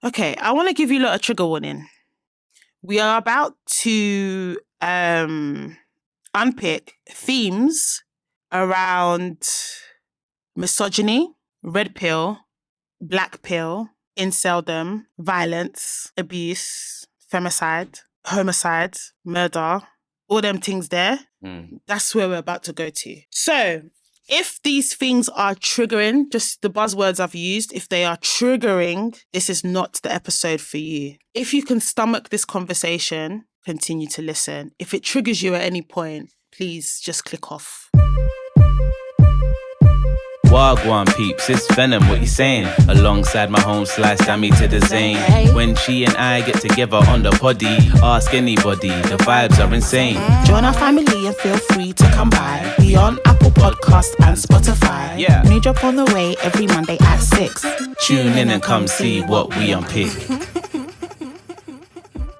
Okay, I want to give you a little trigger warning. We are about to unpick themes around misogyny, red pill, black pill, inceldom, violence, abuse, femicide, homicide, murder, all them things there. That's where we're about to go to. So if these things are triggering, just the buzzwords I've used, if they are triggering, this is not the episode for you. If you can stomach this conversation, continue to listen. If it triggers you at any point, please just click off. Wagwan peeps, it's Venom, what you saying? Alongside my home slice, Dammy to the Zane. When she and I get together on the poddy, ask anybody, the vibes are insane. Join our family and feel free to come by. We on Apple Podcasts and Spotify. Yeah. New drop on the way every Monday at 6. Tune in and come see what we unpick.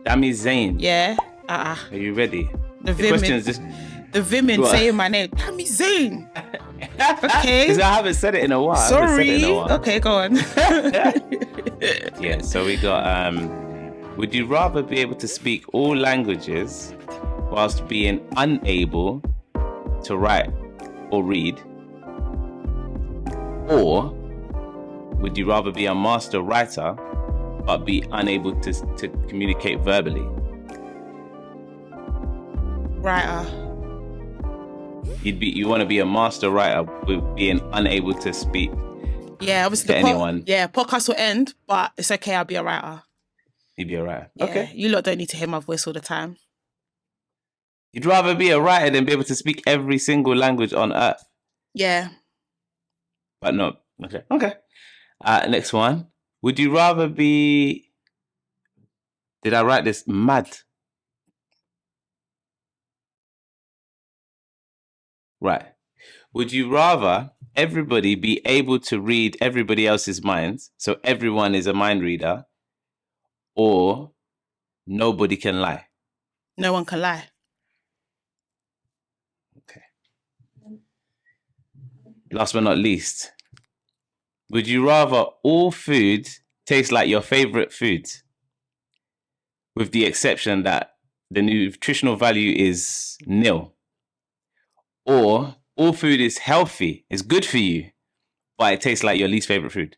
Dammy Zane. Yeah. Are you ready? The question is just... The Vimin saying my name. Dammy Zane. Okay. Because I haven't said it in a while. Sorry. Okay, go on. Yeah, so we got, would you rather be able to speak all languages whilst being unable to write or read? Or would you rather be a master writer but be unable to communicate verbally? Writer. You want to be a master writer with being unable to speak. Yeah, obviously to anyone. Podcast will end, but it's okay. I'll be a writer. You'd be a writer. Yeah, okay. You lot don't need to hear my voice all the time. You'd rather be a writer than be able to speak every single language on earth. Yeah. But no. Okay. Next one. Would you rather be... Did I write this? Mad. Right. Would you rather everybody be able to read everybody else's minds, so everyone is a mind reader, or nobody can lie? No one can lie. Okay. Last but not least, would you rather all food taste like your favorite food, with the exception that the nutritional value is nil? Or all food is healthy, it's good for you, but it tastes like your least favorite food?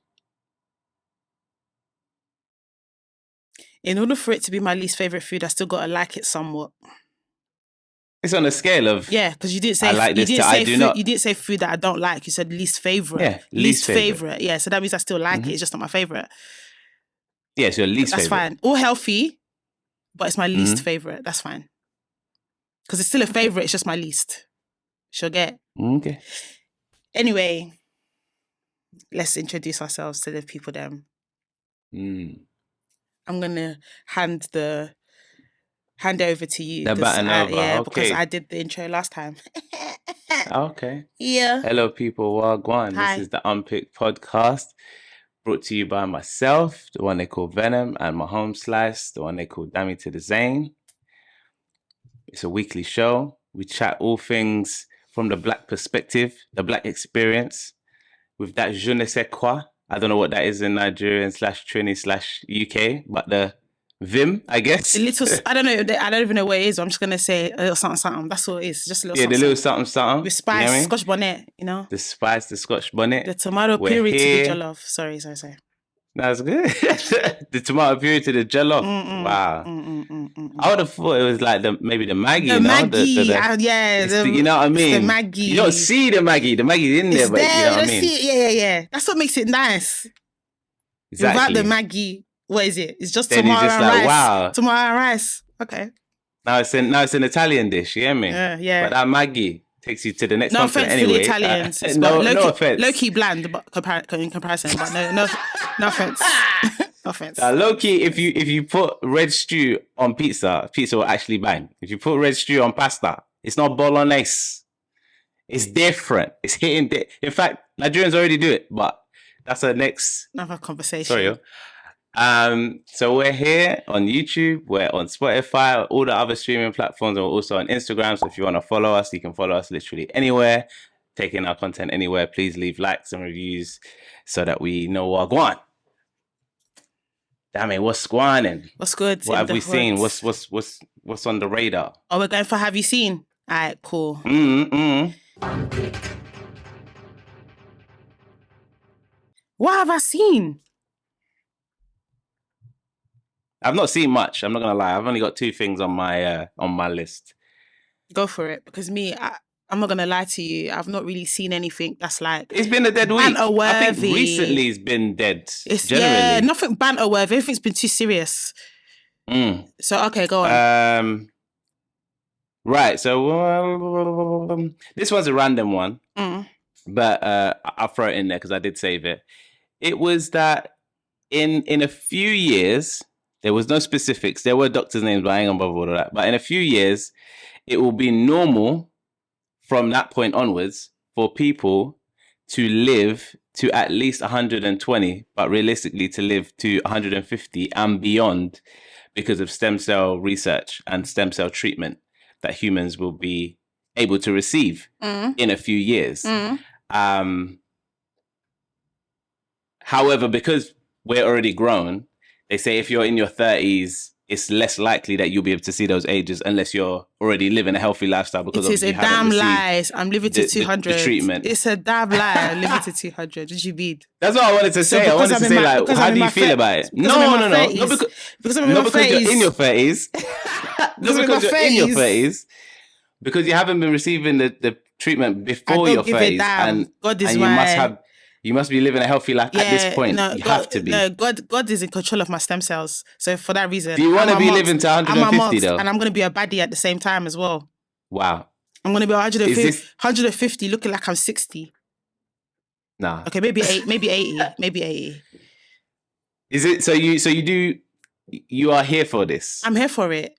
In order for it to be my least favorite food, I still got to like it somewhat. It's on a scale of... Yeah, because you didn't say... I like this to I do not. You didn't say food that I don't like. You said least favorite. Yeah, least favorite. Yeah, so that means I still like it. It's just not my favorite. Yeah, it's your least favorite. That's fine. All healthy, but it's my least favorite. That's fine. Because it's still a favorite. It's just my least. She'll get. Okay. Anyway, let's introduce ourselves to the people then. I'm going to hand over to you. The baton over. Yeah, okay. Because I did the intro last time. Okay. Yeah. Hello, people. Wagwan. Hi. This is the Unpicked Podcast, brought to you by myself, the one they call Venom, and my home slice, the one they call Dammy to the Zane. It's a weekly show. We chat all things from the black perspective, the black experience, with that je ne sais quoi. I don't know what that is in Nigerian /Trini/UK, but the Vim, I guess. The little, I don't know even know what it is. I'm just going to say a little something. That's all it is. Just a little something. Yeah, the little something. With spice, you know what I mean? Scotch bonnet, you know? The spice, the Scotch bonnet. The tomato puree to the jollof. Sorry. That's good. The tomato puree to the jollof. Wow. I would have thought it was like maybe the Maggie. The Maggie. You know what I mean? The Maggie. You don't see the Maggie. The Maggie's in there, but you know what I mean? Yeah. That's what makes it nice. Exactly. Without the Maggie, what is it? It's just then tomato just and like, rice. Wow. Tomato and rice. Okay. Now it's an Italian dish, you hear me? Yeah. But that Maggie takes you to the next no one. offense anyway. to the Italians. No offense. Low-key bland but in comparison, but no offense. No offense. Low-key, if you put red stew on pizza will actually bang. If you put red stew on pasta, it's not bolognese. It's different. It's hitting. In fact, Nigerians already do it, but that's our next... Another conversation. Sorry, yo. So we're here on YouTube, we're on Spotify, all the other streaming platforms, and we're also on Instagram. So if you want to follow us, you can follow us literally anywhere, taking our content anywhere. Please leave likes and reviews so that we know what I want. Damn it, what's going? What's good? What in have the we seen? hood? What's on the radar? Oh, we're going for Have You Seen? All right, cool. What have I seen? I've not seen much. I'm not gonna lie. I've only got 2 things on my list. Go for it, because I'm not gonna lie to you. I've not really seen anything that's like It's been a dead week. banter-worthy. I think recently it's been dead. It's generally. nothing banter worthy. Everything's been too serious. So okay, go on. Right. So this one's a random one, but I'll throw it in there because I did save it. It was that in a few years, there was no specifics. There were doctors' names, but I ain't gonna bother with all that. But in a few years, it will be normal from that point onwards for people to live to at least 120, but realistically to live to 150 and beyond because of stem cell research and stem cell treatment that humans will be able to receive in a few years. However, because we're already grown, they say if you're in your 30s, it's less likely that you'll be able to see those ages unless you're already living a healthy lifestyle. Because it is a damn lie. I'm living to 200. The treatment. It's a damn lie. I'm living to 200. Did you mean? That's what I wanted to say. I wanted to say, like, how do you feel about it? No. Because I'm in my 30s. You're in your 30s. Not because you're in your 30s. Because you haven't been receiving the treatment before your 30s. And God is and you must be living a healthy life at this point. No, you have to be. No, God is in control of my stem cells. So for that reason, do you want to be living to 150 though? And I'm going to be a baddie at the same time as well. Wow. I'm going to be 150 looking like I'm 60. Nah. Okay, maybe 80. Is it so you are here for this? I'm here for it.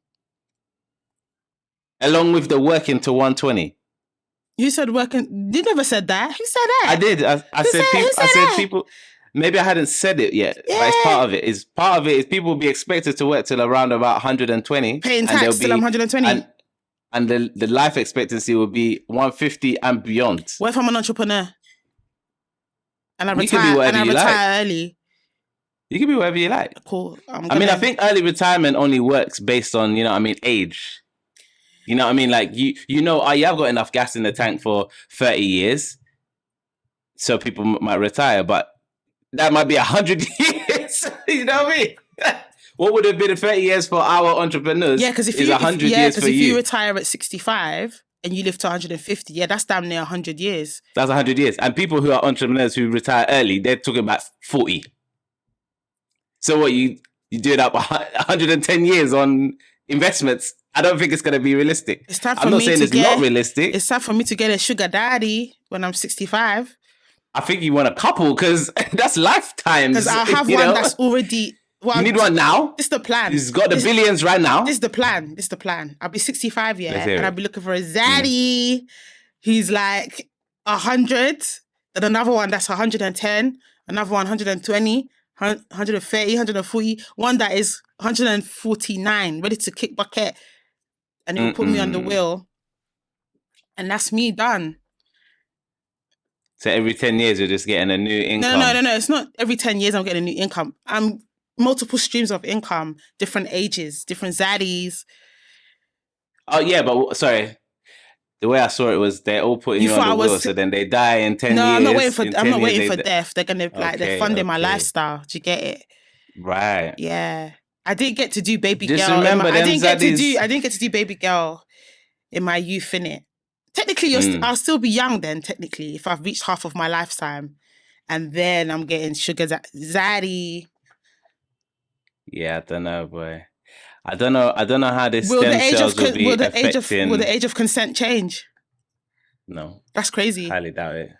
Along with the working to 120. You said working. You never said that. Who said that? I did. I said people. Maybe I hadn't said it yet, but it's part of it. Part of it is people will be expected to work till around about 120. Paying tax till I'm 120. And the life expectancy will be 150 and beyond. What if I'm an entrepreneur? And I retire, can be whatever you like. Early. You can be whatever you like. Cool. I think early retirement only works based on, age. You know what I mean? Like, I've got enough gas in the tank for 30 years. So people might retire, but that might be 100 years. You know what I mean? What would have been 30 years for our entrepreneurs? Yeah, because if you retire at 65 and you live to 150, that's damn near 100 years. That's 100 years. And people who are entrepreneurs who retire early, they're talking about 40. So what, you do it up 110 years on investments? I don't think it's going to be realistic. I'm not saying it's not realistic. It's time for me to get a sugar daddy when I'm 65. I think you want a couple because that's lifetimes. Because I'll have one that's already... Well, you need one now? This is the plan. He's got the billions right now. This is the plan. I'll be 65, and I'll be looking for a zaddy who's like 100, then another one that's 110, another one 120, 130, 140, one that is 149, ready to kick bucket, and it will put me on the wheel. And that's me done. So every 10 years you're just getting a new income? No. It's not every 10 years I'm getting a new income. I'm multiple streams of income, different ages, different zaddies. Oh, yeah, but sorry. The way I saw it was they're all putting you on the wheel, so then they die in 10 years. No, I'm not waiting for death. They're going to, they're funding my lifestyle. Do you get it? Right. Yeah. I didn't get to do baby just girl. Remember I didn't get to do baby girl in my youth, innit? Technically, I'll still be young then, technically, if I've reached half of my lifetime. And then I'm getting sugar zaddy. Yeah, I don't know, boy. I don't know how this stem cells will be affecting... Will the age of consent change? No. That's crazy. Highly doubt it.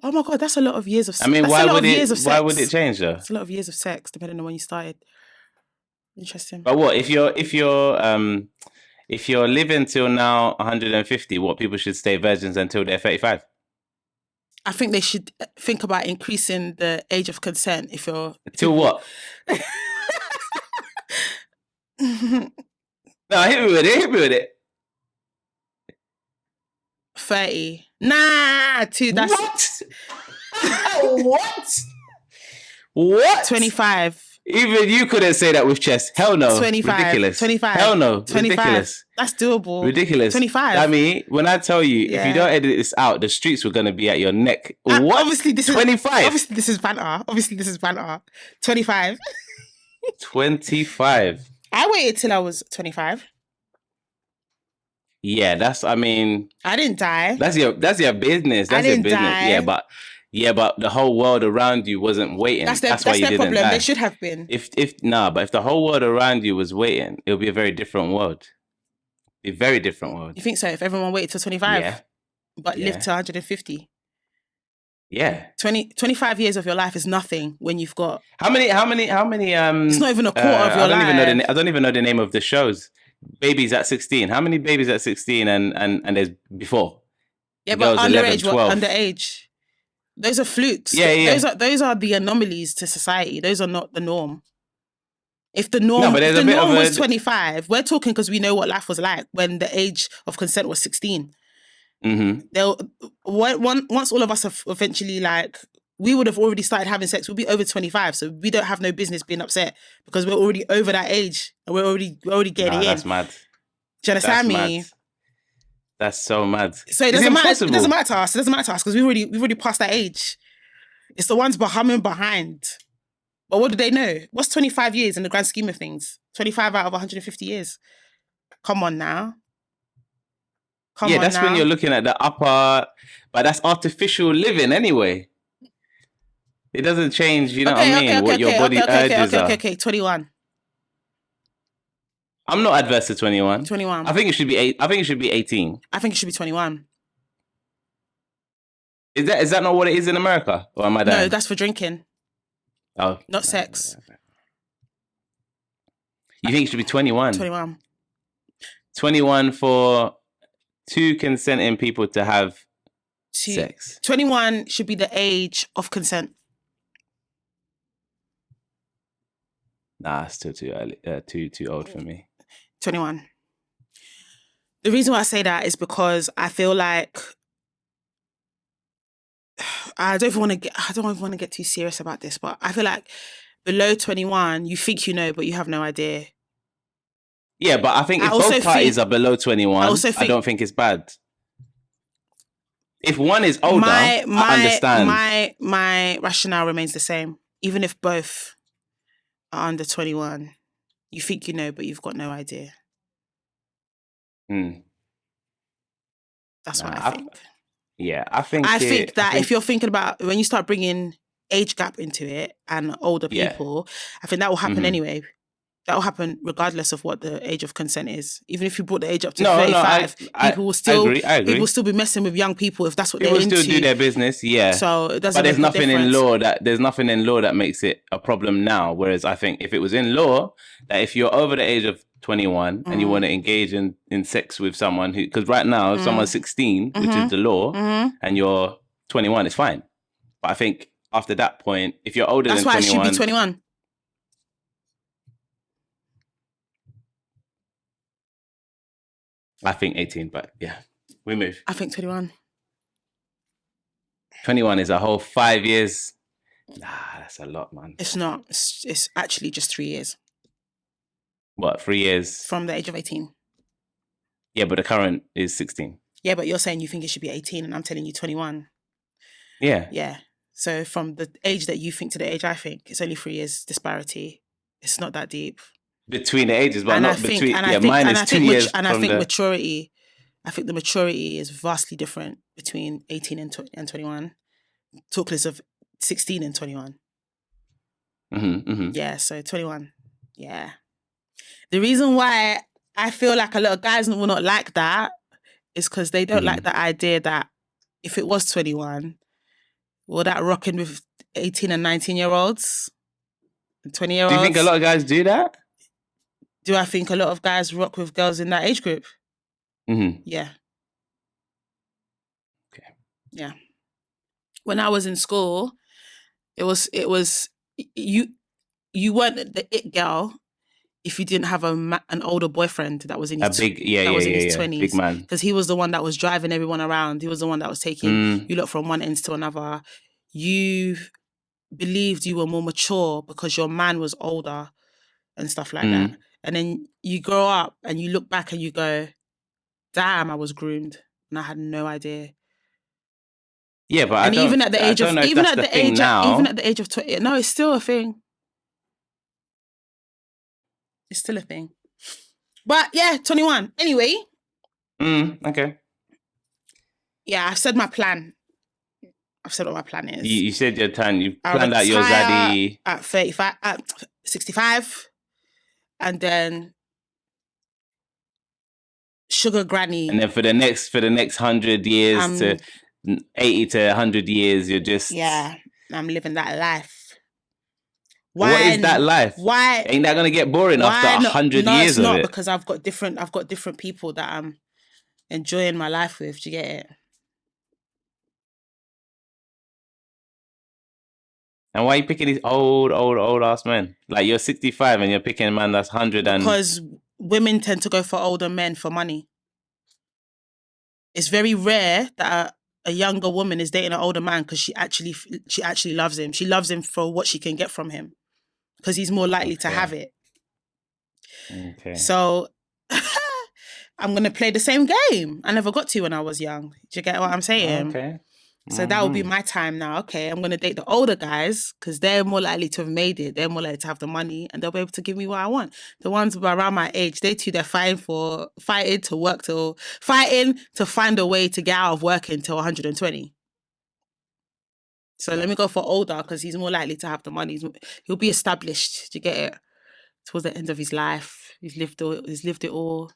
Oh my God, that's a lot of years of sex. I mean, why would it change though? It's a lot of years of sex, depending on when you started. Interesting. But what if you're living till now 150? What, people should stay virgins until they're 35? I think they should think about increasing the age of consent if you're... Till what? No, hit me with it. 30. Nah, that's... What? 25. Even you couldn't say that with chest. Hell no. 25. Ridiculous. 25. Hell no. 25. Ridiculous. That's doable. Ridiculous. 25. I mean, when I tell you, if you Yeah. don't edit this out, the streets were going to be at your neck. What? Obviously, this 25. Obviously, this is banter. 25. 25. I waited till I was 25. Yeah, I didn't die. That's your business. That's your business. Die. Yeah, but the whole world around you wasn't waiting. That's why you didn't problem. die. They should have been. But if the whole world around you was waiting, it would be a very different world. A very different world. You think so? If everyone waited till 25? Yeah. But lived to 150? Yeah. 25 years of your life is nothing when you've got... How many it's not even a quarter of your life. I don't even know the name of the shows. Babies at 16. How many babies at 16 and there's before? Yeah, but underage, underage. Those are flukes. Yeah. Those are the anomalies to society. Those are not the norm. If the norm, was 25, we're talking because we know what life was like when the age of consent was 16. Once all of us have eventually we would have already started having sex. We'll be over 25, so we don't have no business being upset because we're already over that age and we're already getting in. That's mad. Do you understand me? Mad. That's so mad. So it doesn't matter. It doesn't matter to us. It doesn't matter to us because we've already passed that age. It's the ones humming behind. But what do they know? What's 25 years in the grand scheme of things? 25 out of 150 years. Come on now. That's when you're looking at the upper, but that's artificial living anyway. It doesn't change, what your body urges are. Okay, 21. I'm not adverse to 21. 21. I think it should be 18. I think it should be 21. Is that not what it is in America? Or am I dying? No, that's for drinking. Oh. Not sex. You think it should be 21? 21. 21 for two consenting people to have sex. 21 should be the age of consent. Nah, it's still too early. Too old for me. 21. The reason why I say that is because I feel like I don't even want to get too serious about this, but I feel like below 21, you think you know, but you have no idea. Yeah, but I think if both parties are below 21, I don't think it's bad. If one is older, I understand. My rationale remains the same. Even if both are under 21, you think you know, but you've got no idea. That's what I think. I think that if you're thinking about when you start bringing age gap into it and older people, I think that will happen anyway. That will happen regardless of what the age of consent is. Even if you brought the age up to 35, people will still people will still be messing with young people if that's what they're into. People still do their business, yeah. So it doesn't. But there's nothing in law that makes it a problem now. Whereas I think if it was in law, that if you're over the age of 21 and you want to engage in sex with someone who, because right now if someone's 16, which is the law, and you're 21, it's fine. But I think after that point, if you're older than 21, that's why it should be 21. I think 18, but yeah, we move. I think 21. 21 is a whole 5 years. Nah, that's a lot, man. It's not. It's actually just 3 years. What, 3 years? From the age of 18. Yeah, but the current is 16. Yeah, but you're saying you think it should be 18 and I'm telling you 21. Yeah. Yeah. So from the age that you think to the age I think, it's only 3 years disparity. It's not that deep. Between the ages, but not between. Mine is 2 years. And I think maturity. I think the maturity is vastly different between 18 and 21. Talk less of 16 and 21. Yeah, so 21. Yeah. The reason why I feel like a lot of guys will not like that is because they don't like the idea that if it was 21, will that rocking with 18 and 19-year-olds, 20-year-olds? Do you think a lot of guys do that? Do I think a lot of guys rock with girls in that age group? Yeah. Okay. Yeah. When I was in school, it was you weren't the it girl if you didn't have an older boyfriend that was in his 20s. Big man. Because he was the one that was driving everyone around. He was the one that was taking you lot from one end to another. You believed you were more mature because your man was older and stuff like that. And then you grow up and you look back and you go, damn, I was groomed and I had no idea. Yeah, but And even at the age of, even at the age of 20, no, it's still a thing. It's still a thing. But yeah, 21. Anyway. Okay. Yeah, I've said my plan. I've said what my plan is. You said your time. You planned out your zaddy at 35, at 65, and then sugar granny. And then for the next 100 years to 80 to 100 years, you're just I'm living that life. What is that life? Why ain't that gonna get boring after 100 years of it? No, it's not, because I've got different people that I'm enjoying my life with. Do you get it? And why are you picking these old ass men? Like, you're 65 and you're picking a man that's 100 and... Because women tend to go for older men for money. It's very rare that a younger woman is dating an older man because she actually loves him. She loves him for what she can get from him because he's more likely to have it. Okay. So I'm going to play the same game I never got to when I was young. Do you get what I'm saying? Okay. So that will be my time now. Okay, I'm going to date the older guys because they're more likely to have made it. They're more likely to have the money and they'll be able to give me what I want. The ones around my age, they're fighting to find a way to get out of work until 120. So let me go for older because he's more likely to have the money. He'll be established. Do you get it? Towards the end of his life, he's lived it all.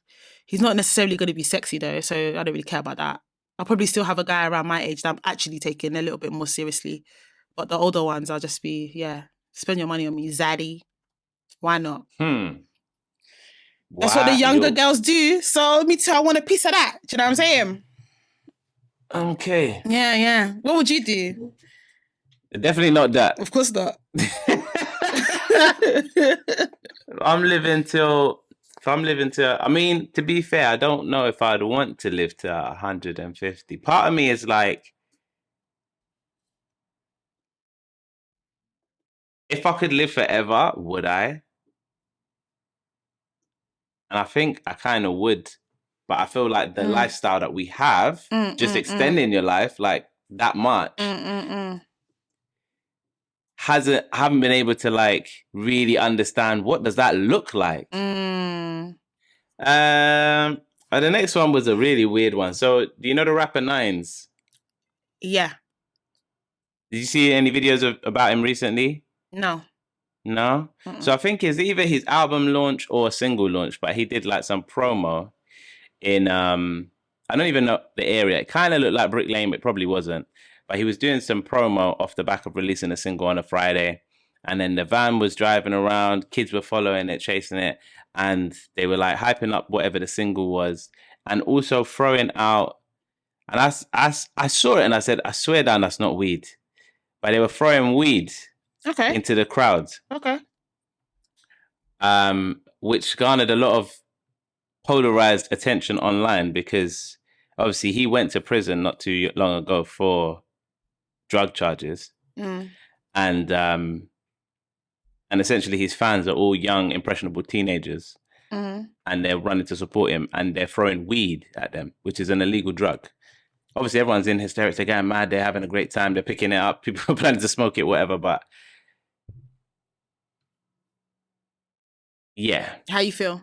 He's not necessarily going to be sexy though, so I don't really care about that. I'll probably still have a guy around my age that I'm actually taking a little bit more seriously. But the older ones, I'll just be, spend your money on me, zaddy. Why not? That's what the younger girls do. So me too, I want a piece of that. Do you know what I'm saying? Okay. Yeah. What would you do? Definitely not that. Of course not. I'm living till, I mean, to be fair, I don't know if I'd want to live to 150. Part of me is like, if I could live forever, would I? And I think I kind of would. But I feel like the lifestyle that we have, just extending your life like that much, haven't been able to like really understand what does that look like. The next one was a really weird one. So, do you know the rapper Nines? Yeah. Did you see any videos about him recently? No? So I think it's either his album launch or a single launch, but he did like some promo in I don't even know the area. It kind of looked like Brick Lane, but it probably wasn't. But he was doing some promo off the back of releasing a single on a Friday. And then the van was driving around, kids were following it, chasing it, and they were like hyping up whatever the single was, and also throwing out. And I saw it and I said, I swear down, that's not weed. But they were throwing weed into the crowd. Okay. Which garnered a lot of polarized attention online because obviously he went to prison not too long ago for drug charges. And essentially his fans are all young, impressionable teenagers. And they're running to support him and they're throwing weed at them, which is an illegal drug. Obviously, everyone's in hysterics. They're getting mad. They're having a great time. They're picking it up. People are planning to smoke it, whatever. But yeah. How you feel?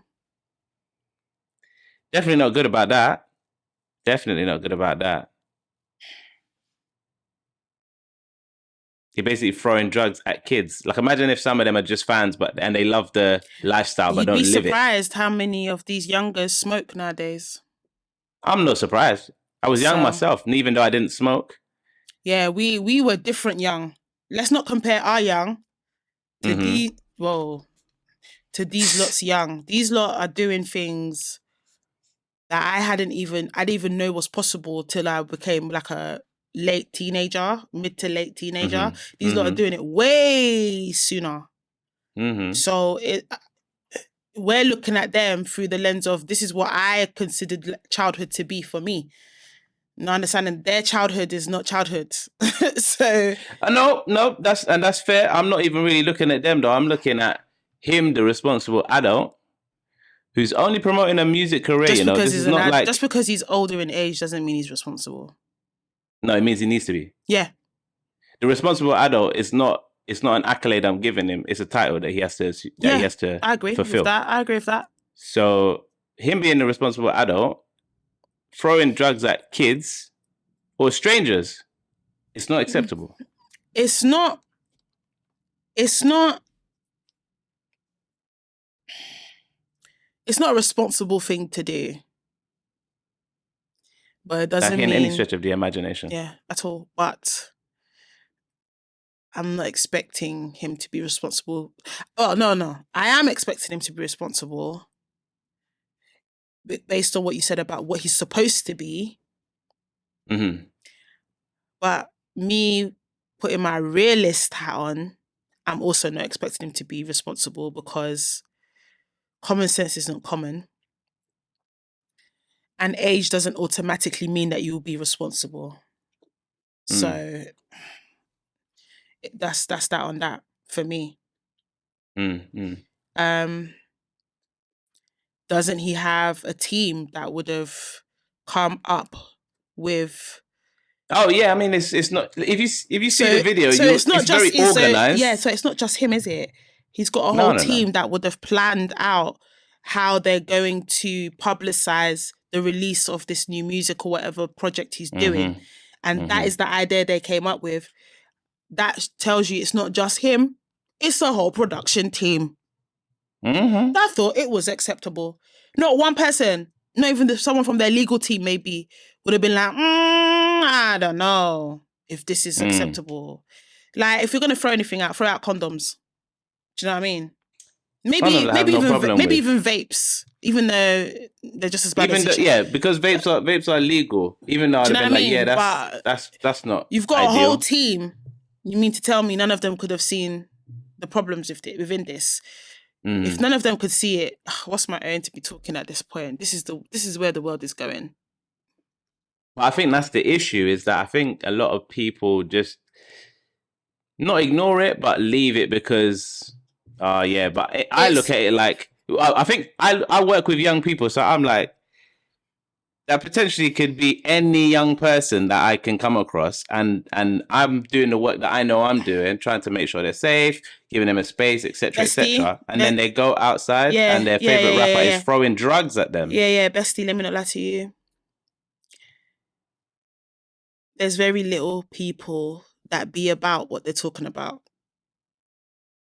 Definitely not good about that. Definitely not good about that. You're basically throwing drugs at kids. Like, imagine if some of them are just fans, and they love the lifestyle, but don't live it. You'd be surprised how many of these youngers smoke nowadays. I'm not surprised. I was young myself, and even though I didn't smoke. Yeah, we were different young. Let's not compare our young to these lots young. These lot are doing things that I didn't even know was possible till I became like a mid to late teenager. These lot are doing it way sooner. So we're looking at them through the lens of this is what I considered childhood to be for me. Not understanding their childhood is not childhood. So No, that's fair. I'm not even really looking at them though. I'm looking at him, the responsible adult, who's only promoting a music career. just because This he's is not like just because he's older in age doesn't mean he's responsible. no, it means he needs to be. Yeah. The responsible adult is not. It's not an accolade I'm giving him. It's a title that he has to. That he has to. I agree fulfill. with that. I agree with that. So him being the responsible adult, throwing drugs at kids or strangers, it's not acceptable. It's not. It's not a responsible thing to do. But it doesn't mean any stretch of the imagination. Yeah, at all. But I'm not expecting him to be responsible. Oh, no. I am expecting him to be responsible based on what you said about what he's supposed to be. Mm-hmm. But me putting my realist hat on, I'm also not expecting him to be responsible because common sense isn't common. And age doesn't automatically mean that you will be responsible. So that's that on that for me. Doesn't he have a team that would have come up with? Oh yeah, I mean it's not. If you see the video, so it's not very organized. So it's not just him, is it? He's got a whole team that would have planned out how they're going to publicize the release of this new music or whatever project he's doing. And that is the idea they came up with. That tells you it's not just him. It's a whole production team. I thought it was acceptable. Not one person, not even someone from their legal team maybe, would have been like, I don't know if this is acceptable. Like, if you're going to throw anything out, throw out condoms. Do you know what I mean? Maybe even vapes, even though they're just as bad as each other. Because vapes are legal. Even though I'd have been like, that's not. You've got ideal. a whole team. You mean to tell me none of them could have seen the problems within this? If none of them could see it, what's my own to be talking at this point? This is where the world is going. But I think that's the issue, is that I think a lot of people just not ignore it, but leave it because, I look at it like, I think I work with young people, so I'm like, that potentially could be any young person that I can come across, and I'm doing the work that I know I'm doing, trying to make sure they're safe, giving them a space, etc., etc. And then they go outside and their favorite rapper is throwing drugs at them. Yeah, bestie, let me not lie to you. There's very little people that be about what they're talking about.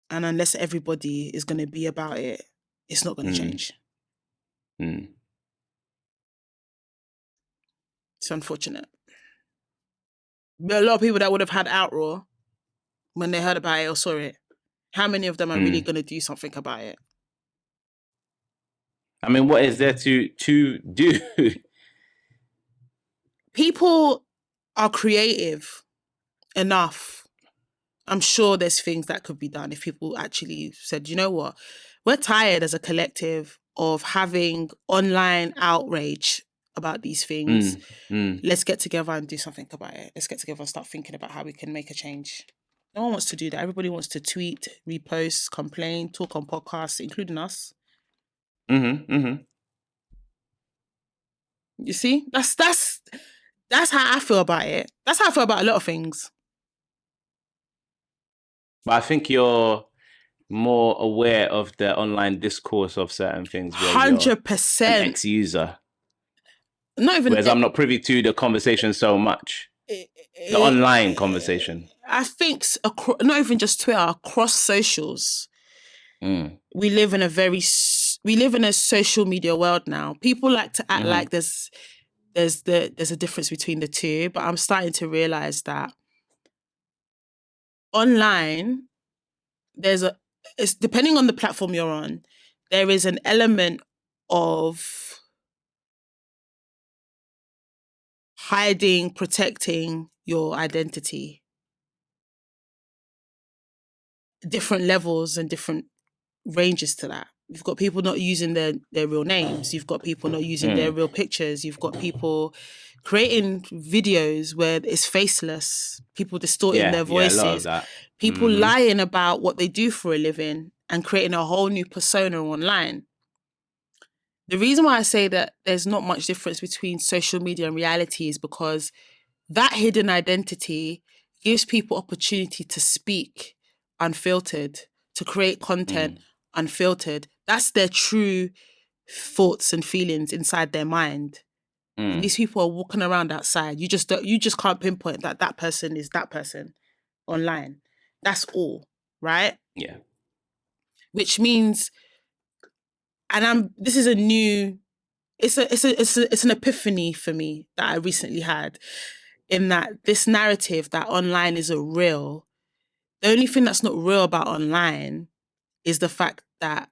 And unless everybody is going to be about it, it's not going to change. It's unfortunate. But a lot of people that would have had outroar when they heard about it or saw it, how many of them are really going to do something about it? I mean, what is there to do? People are creative enough. I'm sure there's things that could be done if people actually said, you know what, we're tired as a collective of having online outrage about these things. Let's get together and do something about it. Let's get together and start thinking about how we can make a change. No one wants to do that. Everybody wants to tweet, repost, complain, talk on podcasts, including us. You see, that's how I feel about it. That's how I feel about a lot of things. But I think you're more aware of the online discourse of certain things. 100%. An ex-user. Not even. Whereas I'm not privy to the conversation so much. The online conversation. I think not even just Twitter, across socials. We live in a social media world now. People like to act like there's a difference between the two, but I'm starting to realize that online, it's depending on the platform you're on, there is an element of hiding, protecting your identity. Different levels and different ranges to that. You've got people not using their real names. You've got people not using their real pictures. You've got people creating videos where it's faceless, people distorting their a lot of voices, that. people lying about what they do for a living and creating a whole new persona online. The reason why I say that there's not much difference between social media and reality is because that hidden identity gives people opportunity to speak unfiltered, to create content unfiltered. That's their true thoughts and feelings inside their mind. And these people are walking around outside. You just can't pinpoint that person is that person online. That's all, right? Yeah. Which means, and this is a new, it's an epiphany for me that I recently had, in that this narrative that online isn't real. The only thing that's not real about online is the fact that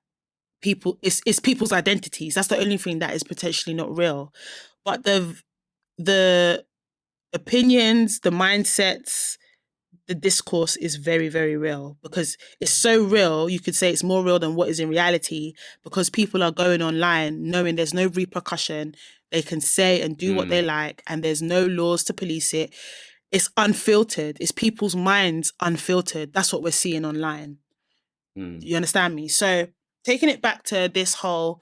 it's people's identities. That's the only thing that is potentially not real. But the opinions, the mindsets, the discourse is very, very real, because it's so real. You could say it's more real than what is in reality, because people are going online knowing there's no repercussion. They can say and do what they like, and there's no laws to police it. It's unfiltered. It's people's minds unfiltered. That's what we're seeing online. You understand me? So taking it back to this whole,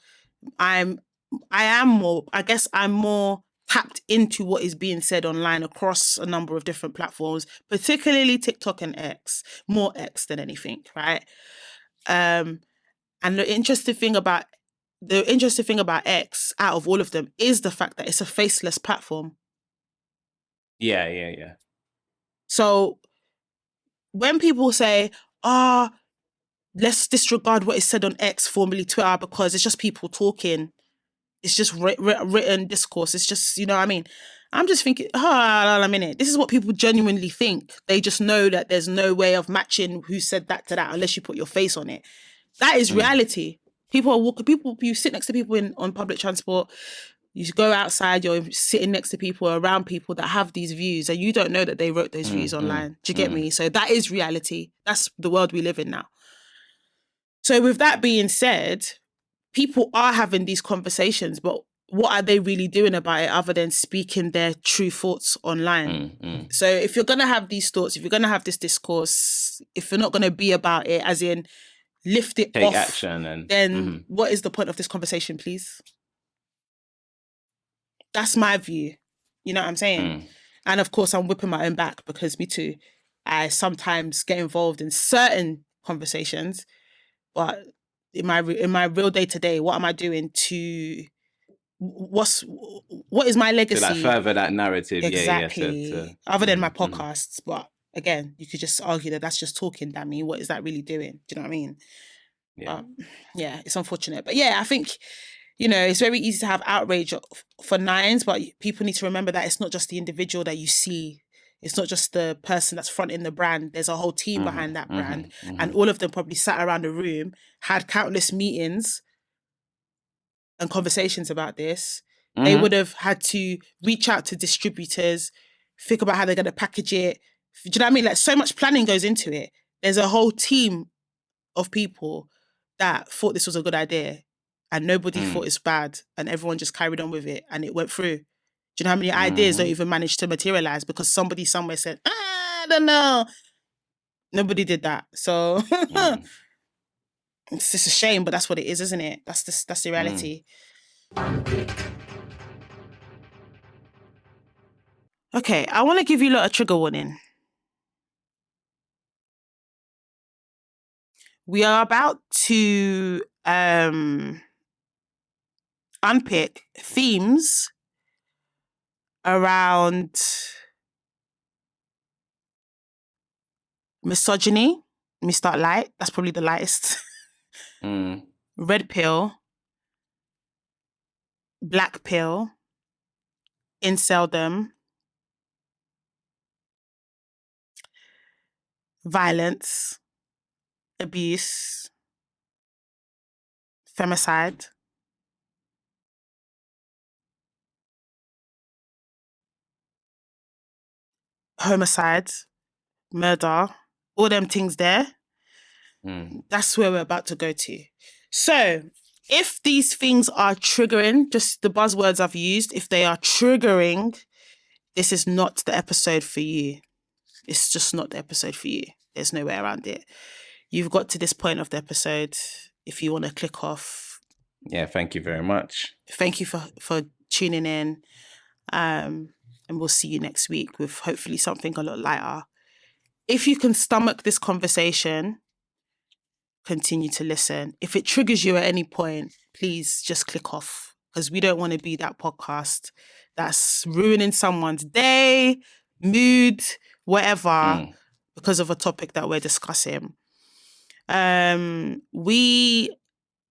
I'm more tapped into what is being said online across a number of different platforms, particularly TikTok and X, more X than anything, right? And the interesting thing about X, out of all of them, is the fact that it's a faceless platform. Yeah. So when people say, let's disregard what is said on X, formerly Twitter, because it's just people talking, it's just written discourse, it's just, you know what I mean? I'm just thinking, hold on a minute. This is what people genuinely think. They just know that there's no way of matching who said that to that unless you put your face on it. That is reality. People are walking. You sit next to people on public transport. You go outside. You're sitting next to people, around people that have these views, and you don't know that they wrote those views online. Do you get me? So that is reality. That's the world we live in now. So with that being said, people are having these conversations, but what are they really doing about it other than speaking their true thoughts online? So if you're going to have these thoughts, if you're going to have this discourse, if you're not going to be about it, as in lift it Take off, action, and then what is the point of this conversation, please? That's my view. You know what I'm saying? And of course, I'm whipping my own back, because me too. I sometimes get involved in certain conversations, but in my real day to day, what am I doing to? What is my legacy? To like further that narrative, exactly. Other than my podcasts, but again, you could just argue that that's just talking. Damn, what is that really doing? Do you know what I mean? Yeah, it's unfortunate, but yeah, I think, you know, it's very easy to have outrage for nines, but people need to remember that it's not just the individual that you see. It's not just the person that's fronting the brand. There's a whole team behind that brand, and all of them probably sat around a room, had countless meetings and conversations about this. They would have had to reach out to distributors, think about how they're going to package it. Do you know what I mean? Like, so much planning goes into it. There's a whole team of people that thought this was a good idea, and nobody thought it's bad, and everyone just carried on with it, and it went through. Do you know how many ideas don't even manage to materialize because somebody somewhere said, I don't know. Nobody did that. So it's just a shame, but that's what it is, isn't it? That's the reality. Okay, I want to give you a lot of trigger warning. We are about to unpick themes around misogyny. Let me start light. That's probably the lightest. Red pill, black pill, inceldom, violence, abuse, femicide, homicide, murder, all them things there. That's where we're about to go to. So, if these things are triggering, just the buzzwords I've used, if they are triggering, this is not the episode for you. It's just not the episode for you. There's no way around it. You've got to this point of the episode. If you want to click off. Yeah, thank you very much. Thank you for tuning in. And we'll see you next week with hopefully something a lot lighter. If you can stomach this conversation, continue to listen. If it triggers you at any point, please just click off, because we don't want to be that podcast that's ruining someone's day, mood, whatever, because of a topic that we're discussing. We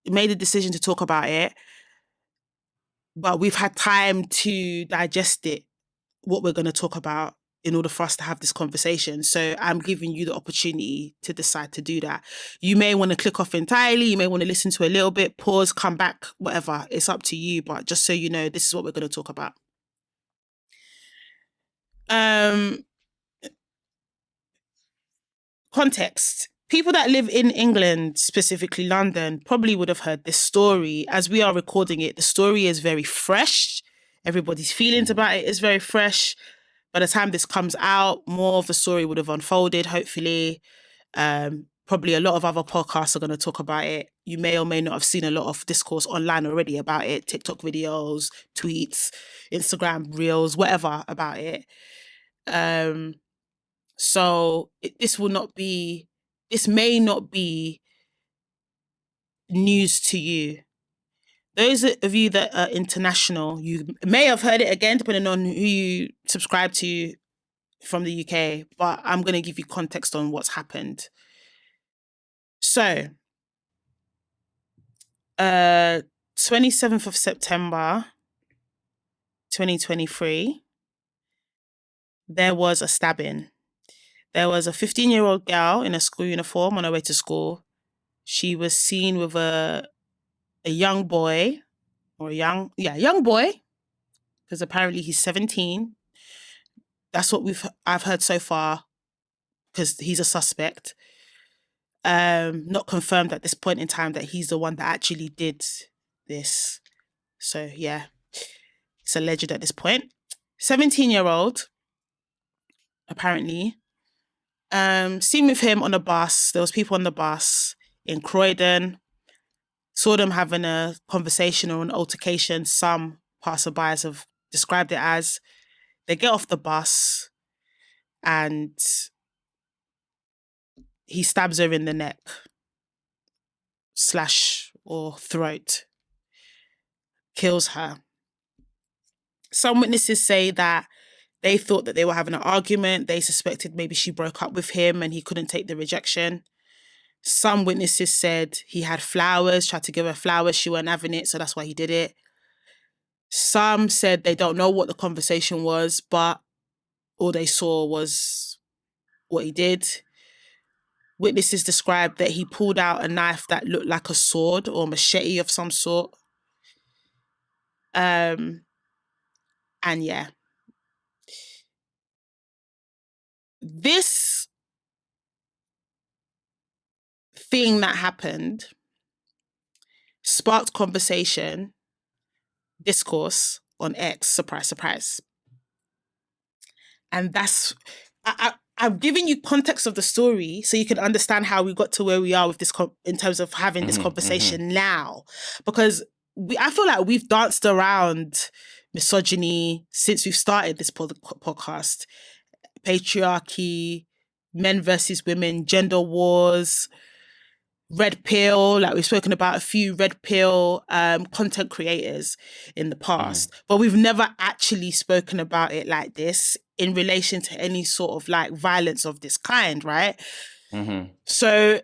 made a decision to talk about it, but we've had time to digest it, what we're going to talk about, in order for us to have this conversation. So I'm giving you the opportunity to decide to do that. You may want to click off entirely. You may want to listen to a little bit, pause, come back, whatever. It's up to you. But just so you know, this is what we're going to talk about. Context. People that live in England, specifically London, probably would have heard this story. As we are recording it, the story is very fresh. Everybody's feelings about it is very fresh. By the time this comes out, more of the story would have unfolded, hopefully. Probably a lot of other podcasts are going to talk about it. You may or may not have seen a lot of discourse online already about it, TikTok videos, tweets, Instagram reels, whatever about it. So this may not be news to you. Those of you that are international, you may have heard it again, depending on who you subscribe to from the UK, but I'm going to give you context on what's happened. So, 27th of September, 2023, there was a stabbing. There was a 15-year-old girl in a school uniform on her way to school. She was seen with a young boy, young boy, because apparently he's 17. That's what I've heard so far, because he's a suspect. Not confirmed at this point in time that he's the one that actually did this. So yeah, it's alleged at this point. 17-year-old, apparently. Seen with him on a bus. There was people on the bus in Croydon. Saw them having a conversation or an altercation. Some passerbys have described it as. They get off the bus and he stabs her in the neck / or throat. Kills her. Some witnesses say that they thought that they were having an argument. They suspected maybe she broke up with him and he couldn't take the rejection. Some witnesses said he had flowers, tried to give her flowers. She wasn't having it, so that's why he did it. Some said they don't know what the conversation was, but all they saw was what he did. Witnesses described that he pulled out a knife that looked like a sword or machete of some sort. And yeah. This thing that happened sparked conversation, discourse on X, surprise, surprise. And that's, I'm giving you context of the story so you can understand how we got to where we are with this in terms of having this conversation now. Because I feel like we've danced around misogyny since we've started this podcast. Patriarchy, men versus women, gender wars, red pill, like we've spoken about a few red pill content creators in the past, but we've never actually spoken about it like this in relation to any sort of like violence of this kind, right? So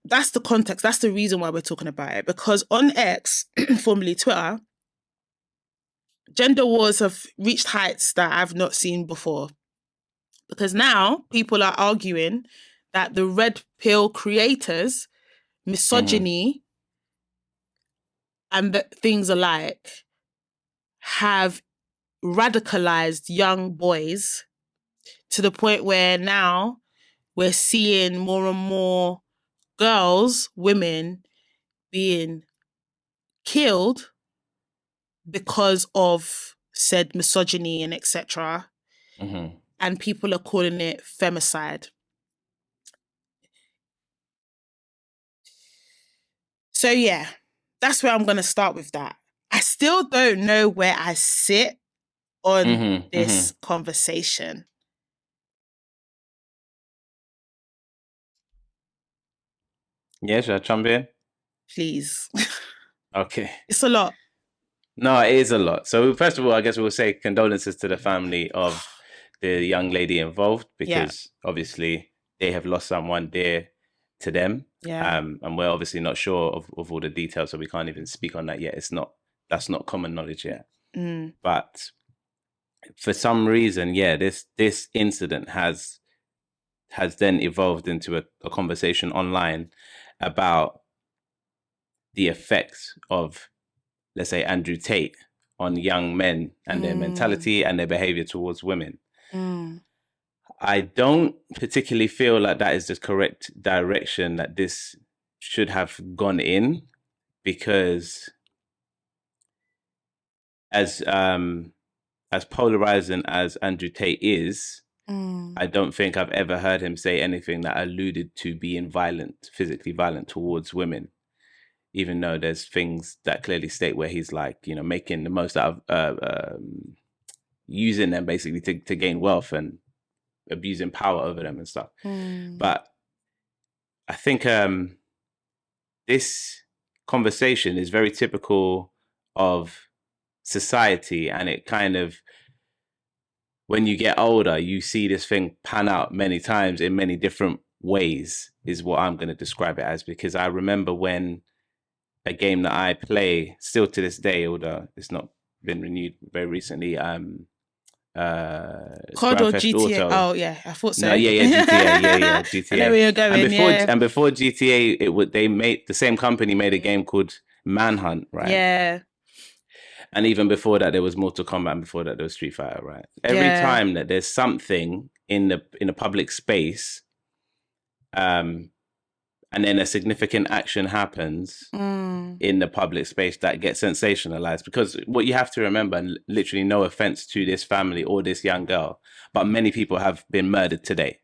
that's the context. That's the reason why we're talking about it, because on X, formerly Twitter, gender wars have reached heights that I've not seen before. Because now people are arguing that the red pill creators, misogyny, and things alike have radicalized young boys to the point where now we're seeing more and more girls, women, being killed because of said misogyny and etc. Mm-hmm. And people are calling it femicide. So yeah, that's where I'm going to start with that. I still don't know where I sit on Mm-hmm. this Mm-hmm. conversation. Yeah, should I jump in? Please. Okay. It's a lot. No, it is a lot. So first of all, I guess we'll say condolences to the family of the young lady involved, Yeah. because obviously they have lost someone dear to them. Yeah. And we're obviously not sure of all the details, so we can't even speak on that yet. That's not common knowledge yet. Mm. But for some reason, yeah, this incident has then evolved into a conversation online about the effects of, let's say, Andrew Tate on young men and their mentality and their behavior towards women. Mm. I don't particularly feel like that is the correct direction that this should have gone in, because as polarizing as Andrew Tate is, I don't think I've ever heard him say anything that alluded to being violent, physically violent towards women, even though there's things that clearly state where he's like, making the most out of using them basically to gain wealth and abusing power over them and stuff. But I think this conversation is very typical of society, and it kind of, when you get older, you see this thing pan out many times in many different ways, is what I'm going to describe it as. Because I remember when a game that I play still to this day, although it's not been renewed very recently, COD Grand or Theft GTA? Auto. Oh yeah, I thought so. No, yeah, GTA, yeah, I know GTA. where you're going. Yeah. And before GTA, they made, the same company made a game called Manhunt, right? Yeah. And even before that, there was Mortal Kombat, and before that, there was Street Fighter, right? Every Yeah. time that there's something in the public space, and then a significant action happens in the public space that gets sensationalized. Because what you have to remember, and literally no offense to this family or this young girl, but many people have been murdered today.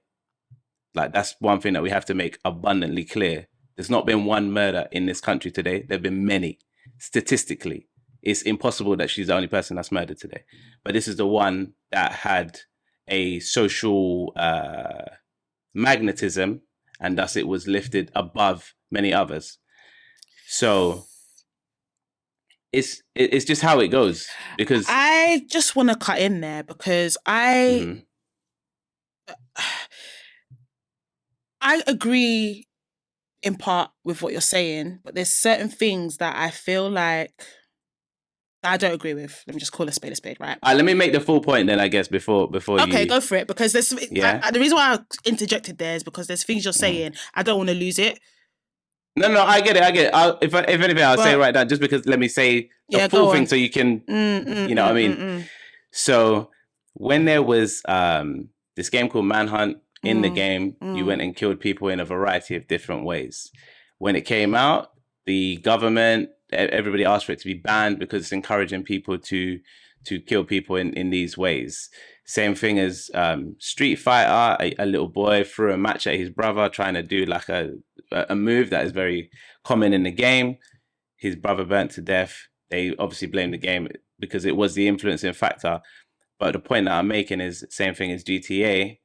Like, that's one thing that we have to make abundantly clear. There's not been one murder in this country today. There have been many. Statistically, it's impossible that she's the only person that's murdered today. But this is the one that had a social magnetism, and thus it was lifted above many others. So it's just how it goes. Because I just want to cut in there because I agree in part with what you're saying, but there's certain things that I feel like that I don't agree with. Let me just call a spade, right? Let me make the full point then, I guess, before Okay, you... go for it, because there's Yeah. the reason why I interjected there is because there's things you're saying. I don't want to lose it. No, I get it. If anything, I'll say right now, just because, let me say the full thing so you can, you know what I mean? So when there was this game called Manhunt, in the game, you went and killed people in a variety of different ways. When it came out, the government, everybody asked for it to be banned because it's encouraging people to kill people in these ways. Same thing as Street Fighter. A little boy threw a match at his brother, trying to do like a move that is very common in the game. His brother burnt to death. They obviously blame the game because it was the influencing factor. But the point that I'm making is the same thing as GTA,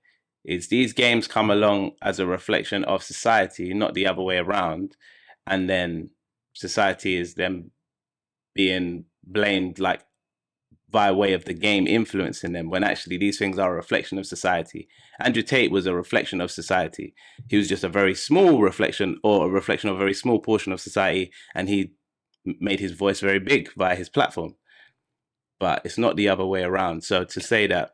is these games come along as a reflection of society, not the other way around. And then society is then being blamed, like, by way of the game influencing them, when actually these things are a reflection of society. Andrew Tate was a reflection of society. He was just a very small reflection, or a reflection of a very small portion of society, and he made his voice very big via his platform. But it's not the other way around. So to say that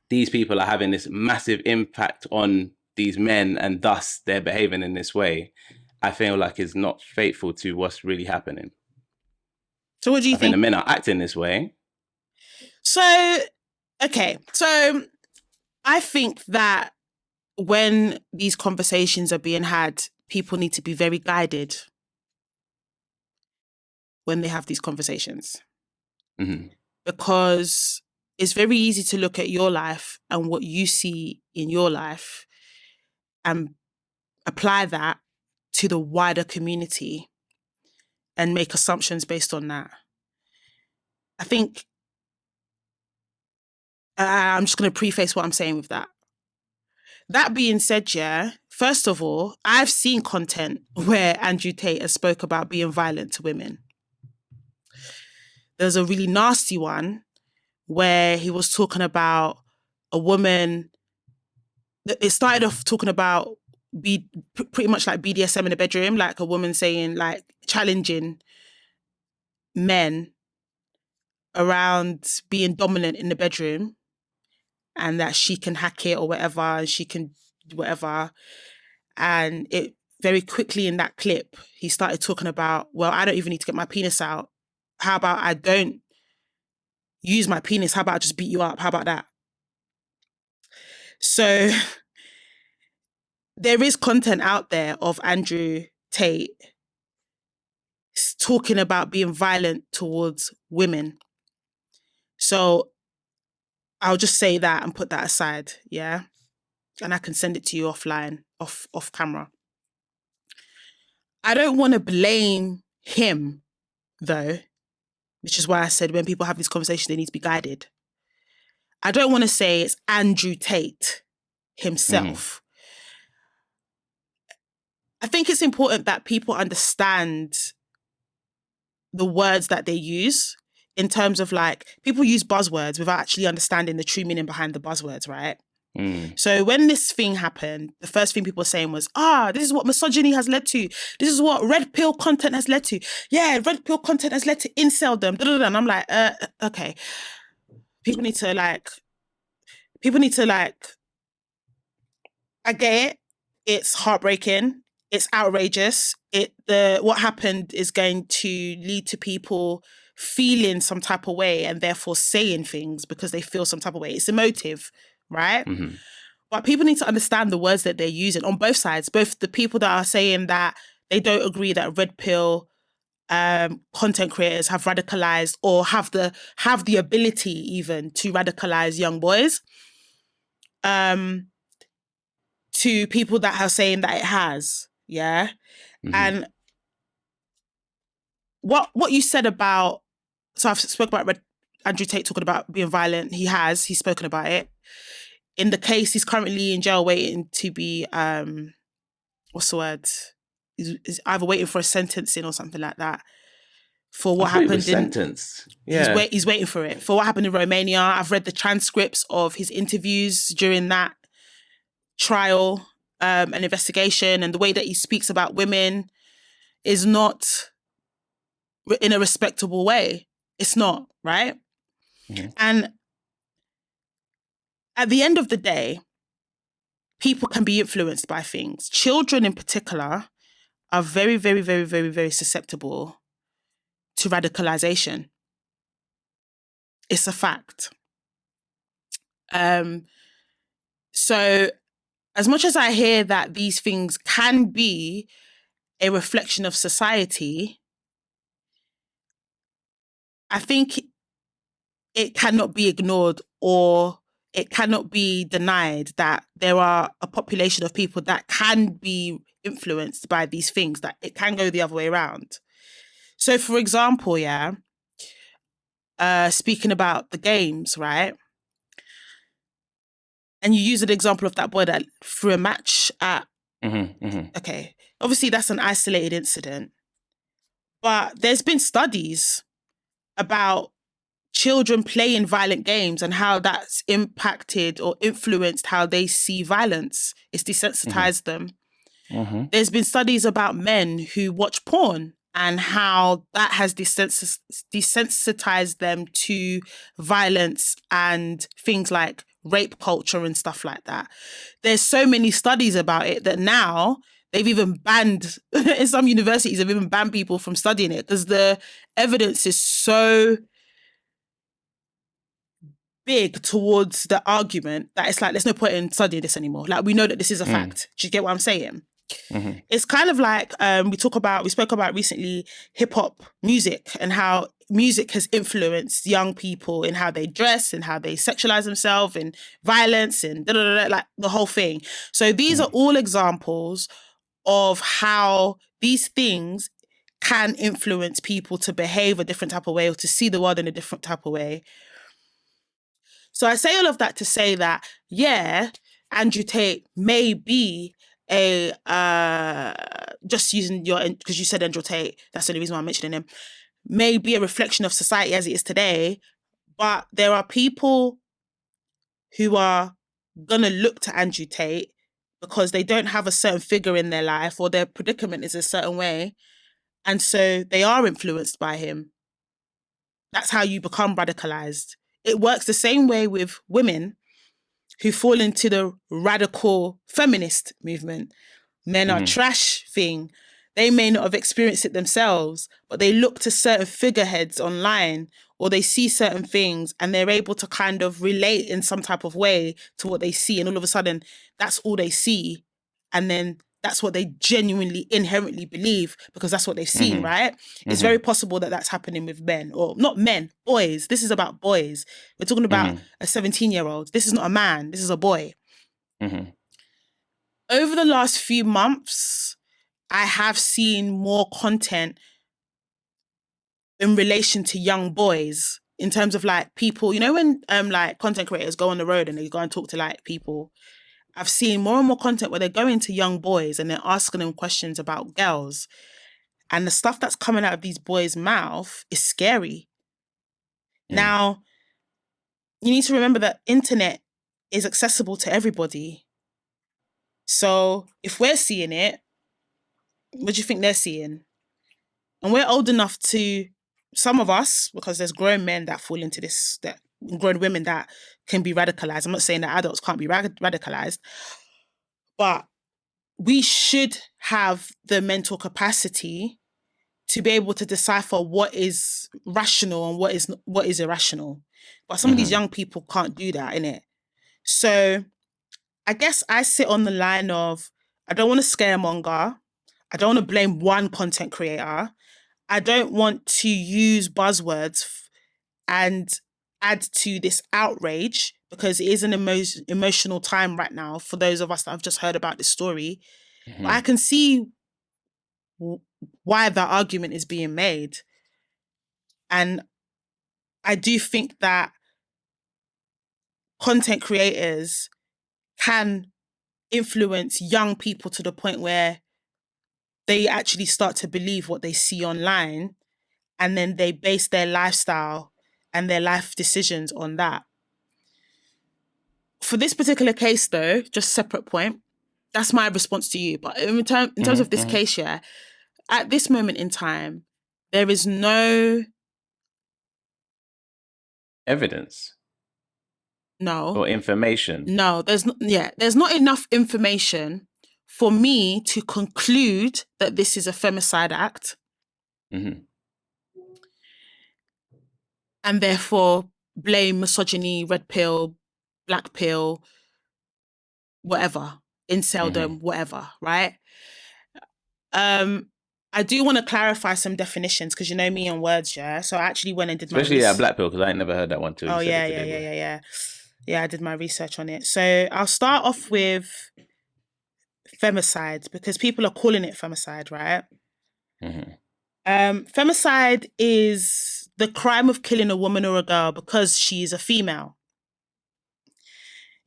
these people are having this massive impact on these men and thus they're behaving in this way, I feel like is not faithful to what's really happening. So what do you think? I think the men are acting this way. So, okay. So I think that when these conversations are being had, people need to be very guided. when they have these conversations. Mm-hmm. Because it's very easy to look at your life and what you see in your life and apply that to the wider community and make assumptions based on that. I think I'm just going to preface what I'm saying with that. That being said, yeah, first of all, I've seen content where Andrew Tate has spoke about being violent to women. There's a really nasty one where he was talking about a woman. It started off talking about pretty much like BDSM in the bedroom, like a woman saying, like, challenging men around being dominant in the bedroom and that she can hack it or whatever, and she can do whatever. And it very quickly in that clip, he started talking about, well, I don't even need to get my penis out. How about I don't use my penis? How about I just beat you up? How about that? So there is content out there of Andrew Tate talking about being violent towards women. So I'll just say that and put that aside, yeah? And I can send it to you offline, off camera. I don't want to blame him, though, which is why I said when people have these conversations, they need to be guided. I don't want to say it's Andrew Tate himself. I think it's important that people understand the words that they use in terms of, like, people use buzzwords without actually understanding the true meaning behind the buzzwords, right? So when this thing happened, the first thing people were saying was, this is what misogyny has led to. This is what red pill content has led to. Yeah, red pill content has led to incel-dom. And I'm like, okay. People need to like, I get it. It's heartbreaking. It's outrageous. What happened is going to lead to people feeling some type of way and therefore saying things because they feel some type of way. It's emotive, right? Mm-hmm. But people need to understand the words that they're using on both sides, both the people that are saying that they don't agree that red pill content creators have radicalized or have the ability even to radicalize young boys, to people that are saying that it has, yeah? Mm-hmm. And what you said about, so I've spoken about Andrew Tate talking about being violent. He's spoken about it. In the case, he's currently in jail waiting to be, what's the word? He's either waiting for a sentencing or something like that for what happened. Sentenced. Yeah. He's waiting for it. For what happened in Romania. I've read the transcripts of his interviews during that trial and investigation, and the way that he speaks about women is not in a respectable way. It's not, right? Mm-hmm. And at the end of the day, people can be influenced by things. Children in particular are very, very, very, very, very susceptible to radicalization. It's a fact. So as much as I hear that these things can be a reflection of society, I think it cannot be ignored or it cannot be denied that there are a population of people that can be influenced by these things, that it can go the other way around. So, for example, speaking about the games, right? And you use an example of that boy that threw a match at... Okay, obviously that's an isolated incident. But there's been studies about children playing violent games and how that's impacted or influenced how they see violence. It's desensitized them. Mm-hmm. There's been studies about men who watch porn and how that has desensitized them to violence and things like rape culture and stuff like that. There's so many studies about it that now they've even banned, in some universities, they've even banned people from studying it because the evidence is so big towards the argument that it's like, there's no point in studying this anymore. Like, we know that this is a fact. Do you get what I'm saying? It's kind of like we spoke about recently hip hop music and how music has influenced young people in how they dress and how they sexualize themselves and violence and like the whole thing. So these are all examples of how these things can influence people to behave a different type of way or to see the world in a different type of way. So I say all of that to say that, yeah, Andrew Tate may be a just using your, because you said Andrew Tate, that's the only reason why I'm mentioning him, may be a reflection of society as it is today, but there are people who are gonna look to Andrew Tate because they don't have a certain figure in their life or their predicament is a certain way, and so they are influenced by him. That's how you become radicalized. It works the same way with women who fall into the radical feminist movement. Men are trash thing. They may not have experienced it themselves, but they look to certain figureheads online or they see certain things and they're able to kind of relate in some type of way to what they see. And all of a sudden, that's all they see. And then that's what they genuinely, inherently believe because that's what they've seen, right? It's very possible that that's happening with men, or not men, boys. This is about boys. We're talking about a 17-year-old. This is not a man. This is a boy. Over the last few months, I have seen more content in relation to young boys in terms of like people, you know, when like content creators go on the road and they go and talk to like people, I've seen more and more content where they're going to young boys and they're asking them questions about girls. And the stuff that's coming out of these boys' mouth is scary. Now, you need to remember that internet is accessible to everybody. So if we're seeing it, what do you think they're seeing? And we're old enough to, some of us, because there's grown men that fall into this, that grown women that can be radicalized. I'm not saying that adults can't be radicalized, but we should have the mental capacity to be able to decipher what is rational and what is irrational. But some of these young people can't do that, innit? So I guess I sit on the line of, I don't want to scaremonger. I don't want to blame one content creator. I don't want to use buzzwords and add to this outrage because it is an emotional time right now for those of us that have just heard about this story. But I can see why that argument is being made. And I do think that content creators can influence young people to the point where they actually start to believe what they see online and then they base their lifestyle and their life decisions on that. For this particular case though, just separate point, that's my response to you. But in terms of this case, yeah, at this moment in time, there is no evidence or information. No, there's not enough information for me to conclude that this is a femicide act. And therefore blame misogyny, red pill, black pill, whatever, inceldom, whatever, right? I do want to clarify some definitions because you know me and words, yeah? So I actually went and did especially black pill, because I ain't never heard that one too. Oh, yeah. Yeah, I did my research on it. So I'll start off with femicide because people are calling it femicide, right? Femicide is the crime of killing a woman or a girl because she is a female.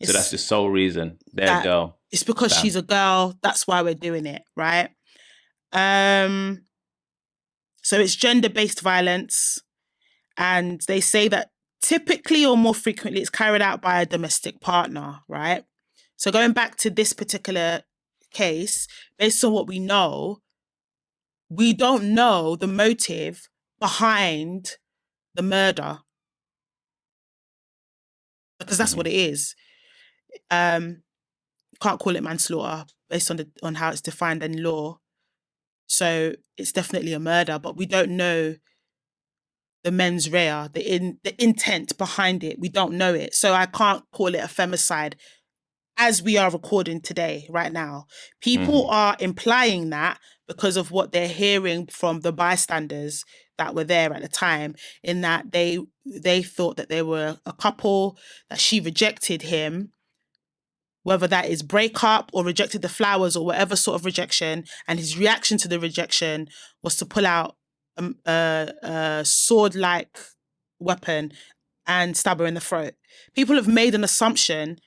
So that's the sole reason. They're a girl. It's because she's a girl. That's why we're doing it, right? So it's gender-based violence. And they say that typically or more frequently it's carried out by a domestic partner, right? So going back to this particular case, based on what we know, we don't know the motive behind the murder. Because that's what it is. Can't call it manslaughter based on how it's defined in law. So it's definitely a murder, but we don't know the mens rea, the intent behind it. We don't know it. So I can't call it a femicide as we are recording today, right now. People are implying that because of what they're hearing from the bystanders that were there at the time, in that they thought that they were a couple, that she rejected him, whether that is breakup or rejected the flowers or whatever sort of rejection, and his reaction to the rejection was to pull out a sword-like weapon and stab her in the throat. People have made an assumption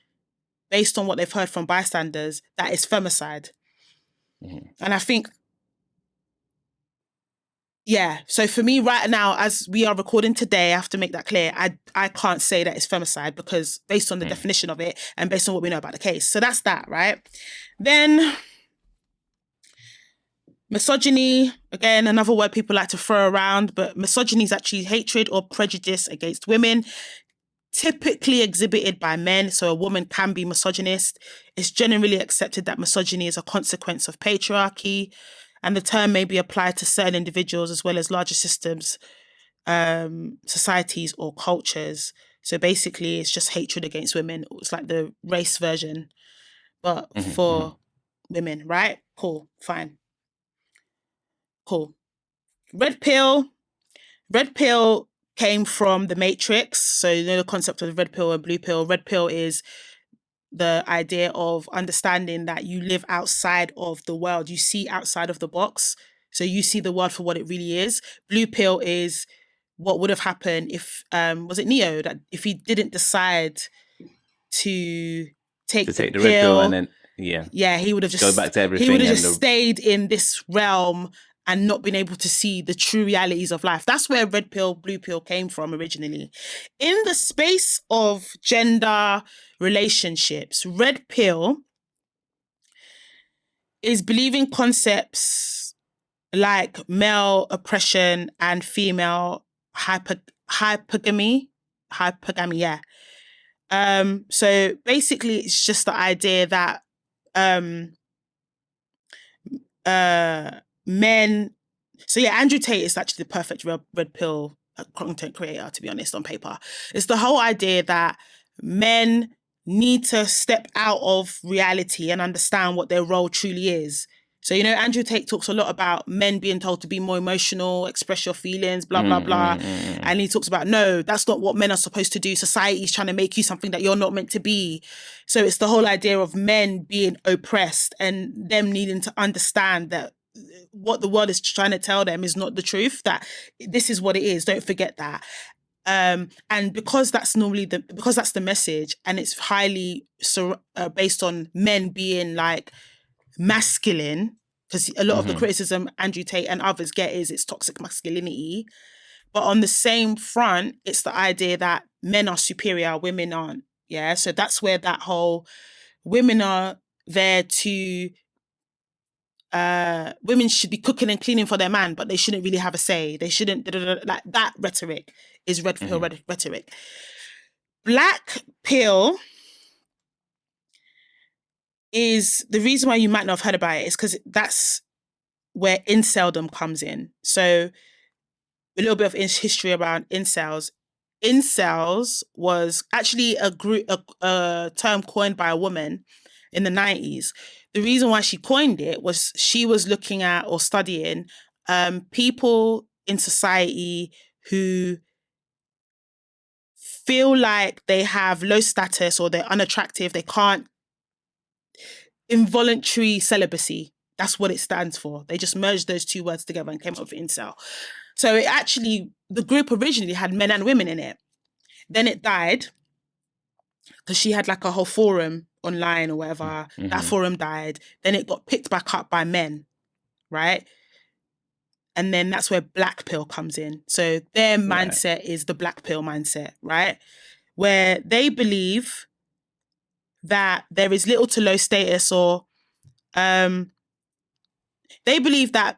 based on what they've heard from bystanders that it's femicide. And I think, yeah, so for me right now, as we are recording today, I have to make that clear. I can't say that it's femicide because based on the definition of it and based on what we know about the case. So that's that, right? Then misogyny, again, another word people like to throw around, but misogyny is actually hatred or prejudice against women, typically exhibited by men, so a woman can be misogynist. It's generally accepted that misogyny is a consequence of patriarchy, and the term may be applied to certain individuals as well as larger systems, societies or cultures. So basically, it's just hatred against women. It's like the race version, but for women, right? Cool, fine. Cool. Red pill. Red pill came from the Matrix. So you know the concept of the red pill and blue pill. Red pill is the idea of understanding that you live outside of the world. You see outside of the box. So you see the world for what it really is. Blue pill is what would have happened if, was it Neo, that if he didn't decide to take the red pill and then, he would have just go back to everything. He would have just stayed in this realm and not been able to see the true realities of life. That's where red pill, blue pill came from originally. In the space of gender relationships, red pill is believing concepts like male oppression and female hypergamy, yeah. So basically it's just the idea that men. So yeah, Andrew Tate is actually the perfect red pill content creator, to be honest, on paper. It's the whole idea that men need to step out of reality and understand what their role truly is. So, you know, Andrew Tate talks a lot about men being told to be more emotional, express your feelings, blah, blah, blah. And he talks about, no, that's not what men are supposed to do. Society's trying to make you something that you're not meant to be. So it's the whole idea of men being oppressed and them needing to understand that what the world is trying to tell them is not the truth, that this is what it is. Don't forget that. And because that's because the message, and it's highly based on men being like masculine, because a lot of the criticism Andrew Tate and others get is it's toxic masculinity. But on the same front, it's the idea that men are superior, women aren't. Yeah. So that's where that whole women are there to women should be cooking and cleaning for their man, but they shouldn't really have a say. They shouldn't, like that rhetoric is red pill rhetoric. Black pill is the reason why you might not have heard about it is because that's where inceldom comes in. So a little bit of history around incels. Incels was actually a term coined by a woman in the 90s. The reason why she coined it was she was looking at or studying people in society who feel like they have low status or they're unattractive, they can't. Involuntary celibacy, that's what it stands for. They just merged those two words together and came up with incel. So it actually, the group originally had men and women in it. Then it died because she had like a whole forum online or whatever. That forum died. Then it got picked back up by men, right? And then that's where black pill comes in. So their mindset is the black pill mindset, right? Where they believe that there is little to low status, or they believe that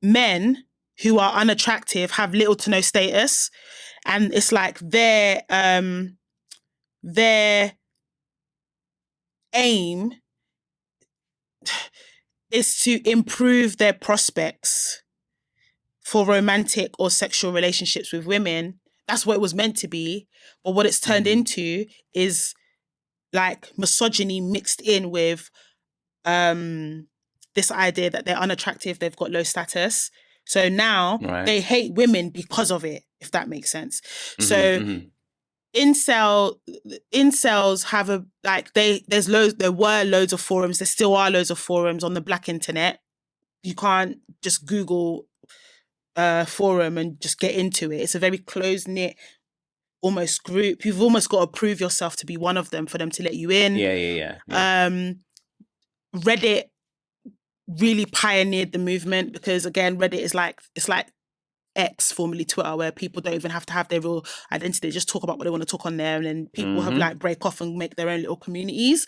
men who are unattractive have little to no status, and it's like their aim is to improve their prospects for romantic or sexual relationships with women. That's what it was meant to be. But what it's turned into is like misogyny mixed in with this idea that they're unattractive, they've got low status. So now they hate women because of it, if that makes sense. So incels have there were loads of forums, there still are loads of forums on the black internet. You can't just Google forum and just get into it. It's a very close-knit almost group. You've almost got to prove yourself to be one of them for them to let you in. Yeah. Reddit really pioneered the movement because, again, Reddit is it's like X, formerly Twitter, where people don't even have to have their real identity. They just talk about what they want to talk on there, and then people have like break off and make their own little communities.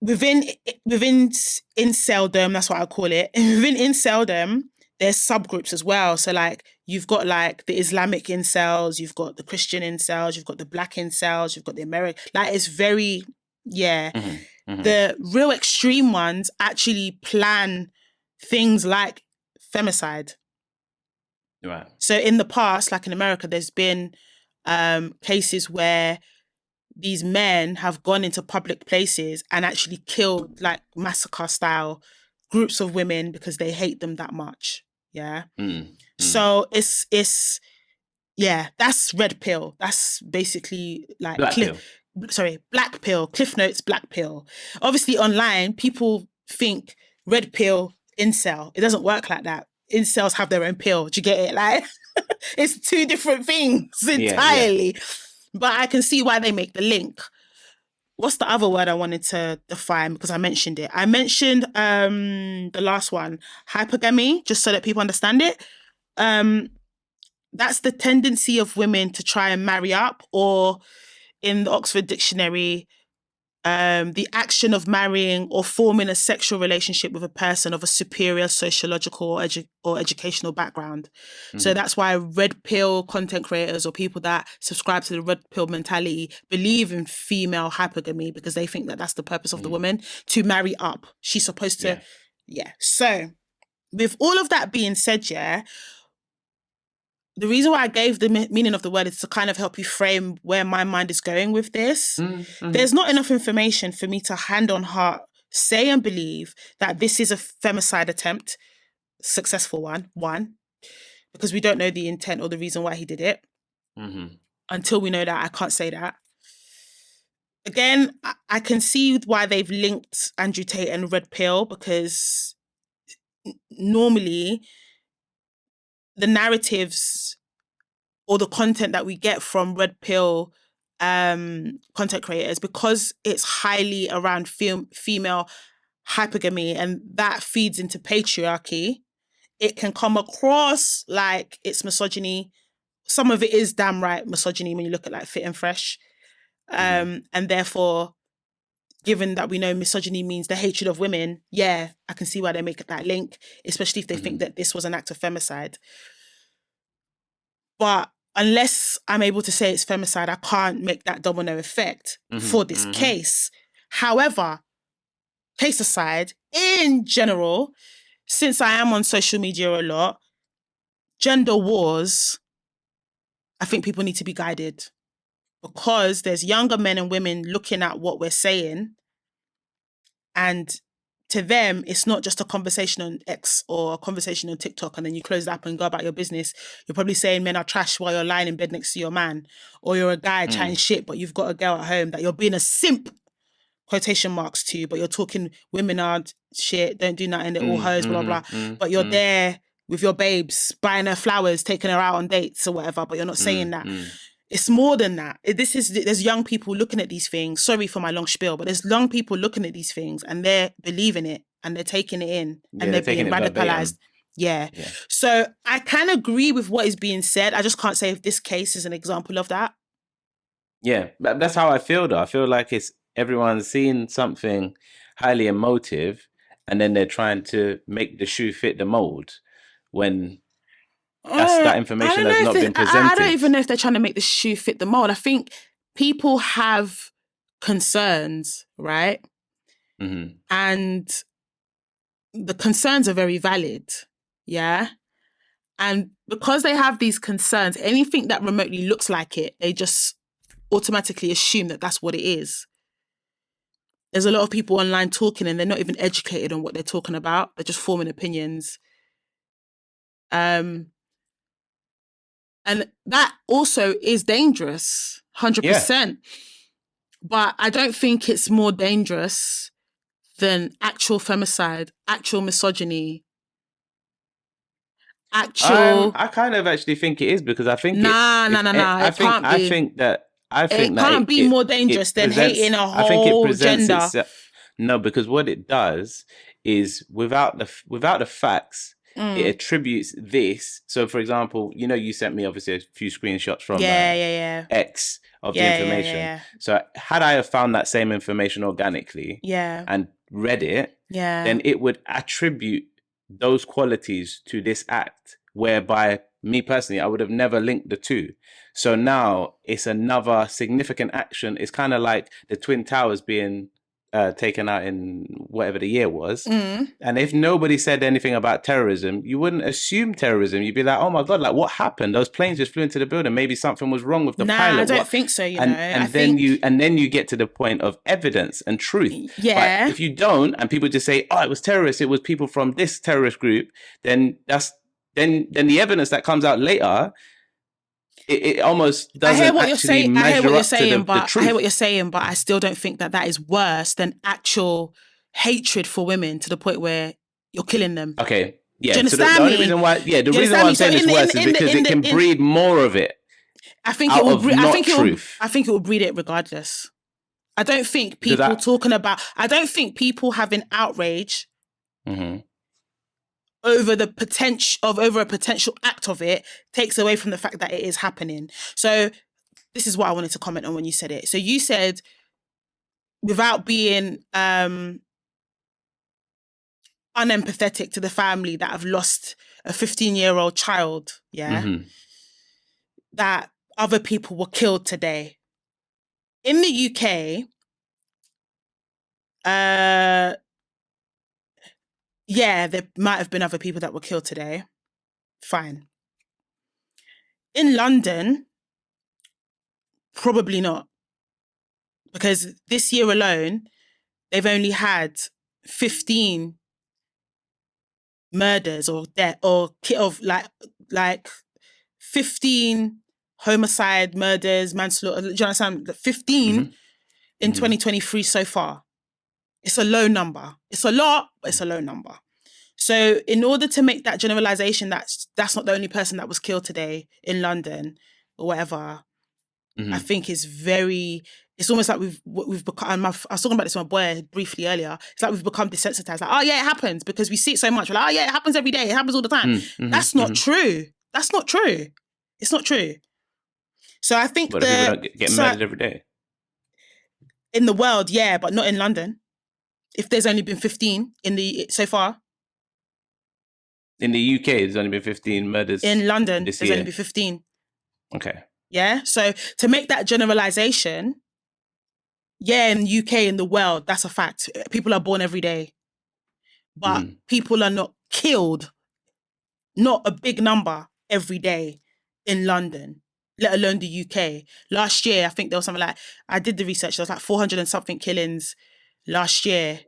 Within inceldom, that's what I call it. Within inceldom, there's subgroups as well. So like you've got like the Islamic incels, you've got the Christian incels, you've got the black incels, you've got the American. Like it's very, The real extreme ones actually plan things like femicide. Right. So in the past, like in America, there's been cases where these men have gone into public places and actually killed, like massacre style, groups of women because they hate them that much. Yeah. So it's that's red pill. That's basically like black pill, Cliff Notes, black pill. Obviously online, people think red pill, incel. It doesn't work like that. Incels have their own pill. Do you get it? Like it's two different things entirely. Yeah. But I can see why they make the link. What's the other word I wanted to define? Because I mentioned it. I mentioned the last one, hypergamy, just so that people understand it. That's the tendency of women to try and marry up, or in the Oxford Dictionary, the action of marrying or forming a sexual relationship with a person of a superior sociological or educational background. So that's why red pill content creators or people that subscribe to the red pill mentality believe in female hypergamy, because they think that that's the purpose of the woman, to marry up. She's supposed to, So with all of that being said, the reason why I gave the meaning of the word is to kind of help you frame where my mind is going with this. There's not enough information for me to hand on heart say and believe that this is a femicide attempt, successful one, because we don't know the intent or the reason why he did it. Until we know that, I can't say that. Again, I can see why they've linked Andrew Tate and Red Pill, because normally the narratives or the content that we get from red pill content creators, because it's highly around female hypergamy and that feeds into patriarchy, it can come across like it's misogyny. Some of it is damn right misogyny when you look at like Fit and Fresh. And therefore, given that we know misogyny means the hatred of women, I can see why they make that link, especially if they think that this was an act of femicide. But unless I'm able to say it's femicide, I can't make that domino effect for this case. However, case aside, in general, since I am on social media a lot, gender wars, I think people need to be guided, because there's younger men and women looking at what we're saying, and to them, it's not just a conversation on X or a conversation on TikTok and then you close the app and go about your business. You're probably saying men are trash while you're lying in bed next to your man, or you're a guy chatting shit, but you've got a girl at home that you're being a simp, quotation marks, to, but you're talking women aren't shit, don't do nothing, they're all hoes, blah, blah, blah. But you're there with your babes, buying her flowers, taking her out on dates or whatever, but you're not saying that. It's more than that. There's young people looking at these things. Sorry for my long spiel, but there's young people looking at these things and they're believing it and they're taking it in and they're being radicalized. So I can agree with what is being said. I just can't say if this case is an example of that. Yeah, that's how I feel though. I feel like it's everyone's seeing something highly emotive and then they're trying to make the shoe fit the mold when that information has not been presented. I don't even know if they're trying to make the shoe fit the mold. I think people have concerns, right? And the concerns are very valid, and because they have these concerns, anything that remotely looks like it, they just automatically assume that that's what it is. There's a lot of people online talking and they're not even educated on what they're talking about. They're just forming opinions. And that also is dangerous, 100%. But I don't think it's more dangerous than actual femicide, actual misogyny, I kind of actually think it is, because I think it can't be. I think it that can't be more dangerous than hating a whole gender. No, because what it does is without the facts, it attributes this. So, for example, you sent me obviously a few screenshots from X of the information. Yeah. So, had I have found that same information organically, and read it, then it would attribute those qualities to this act, whereby me personally, I would have never linked the two. So now it's another significant action. It's kind of like the Twin Towers being taken out in whatever the year was. And if nobody said anything about terrorism, you wouldn't assume terrorism. You'd be like, oh my God, like what happened? Those planes just flew into the building. Maybe something was wrong with the pilot. I don't think so, and then you get to the point of evidence and truth. Yeah. But if you don't, and people just say, oh, it was terrorists, it was people from this terrorist group, then then the evidence that comes out later, it almost doesn't actually measure up to the truth. I hear what you're saying, but I still don't think that is worse than actual hatred for women to the point where you're killing them. Okay, yeah. Do you So understand the only reason why, the reason why I'm saying it's worse is because it can breed more of it. I think it will breed. I think it will breed it regardless. I don't think people talking about. I don't think people having outrage. Over a potential act of it takes away from the fact that it is happening. So this is what I wanted to comment on when you said it. So you said, without being unempathetic to the family that have lost a 15-year-old child, that other people were killed today. In the UK, there might have been other people that were killed today. Fine. In London, probably not. Because this year alone, they've only had 15 murders or death or like 15 homicide, murders, manslaughter. Do you understand? 15 in 2023 so far. It's a low number. It's a lot, but it's a low number. So in order to make that generalization, that's not the only person that was killed today in London or whatever, I think it's almost like we've become, I was talking about this with my boy briefly earlier, it's like we've become desensitized. Like, oh yeah, it happens because we see it so much. We're like, oh yeah, it happens every day. It happens all the time. That's not true. That's not true. It's not true. So I think people don't get murdered every day. In the world, yeah, but not in London. If there's only been 15 so far. In the UK, there's only been 15 murders. In London, there's only been 15. Okay. Yeah. So to make that generalization, in the UK, in the world, that's a fact. People are born every day. But people are not killed, not a big number every day in London, let alone the UK. Last year, I think there was something like, I did the research, there was like 400 and something killings last year.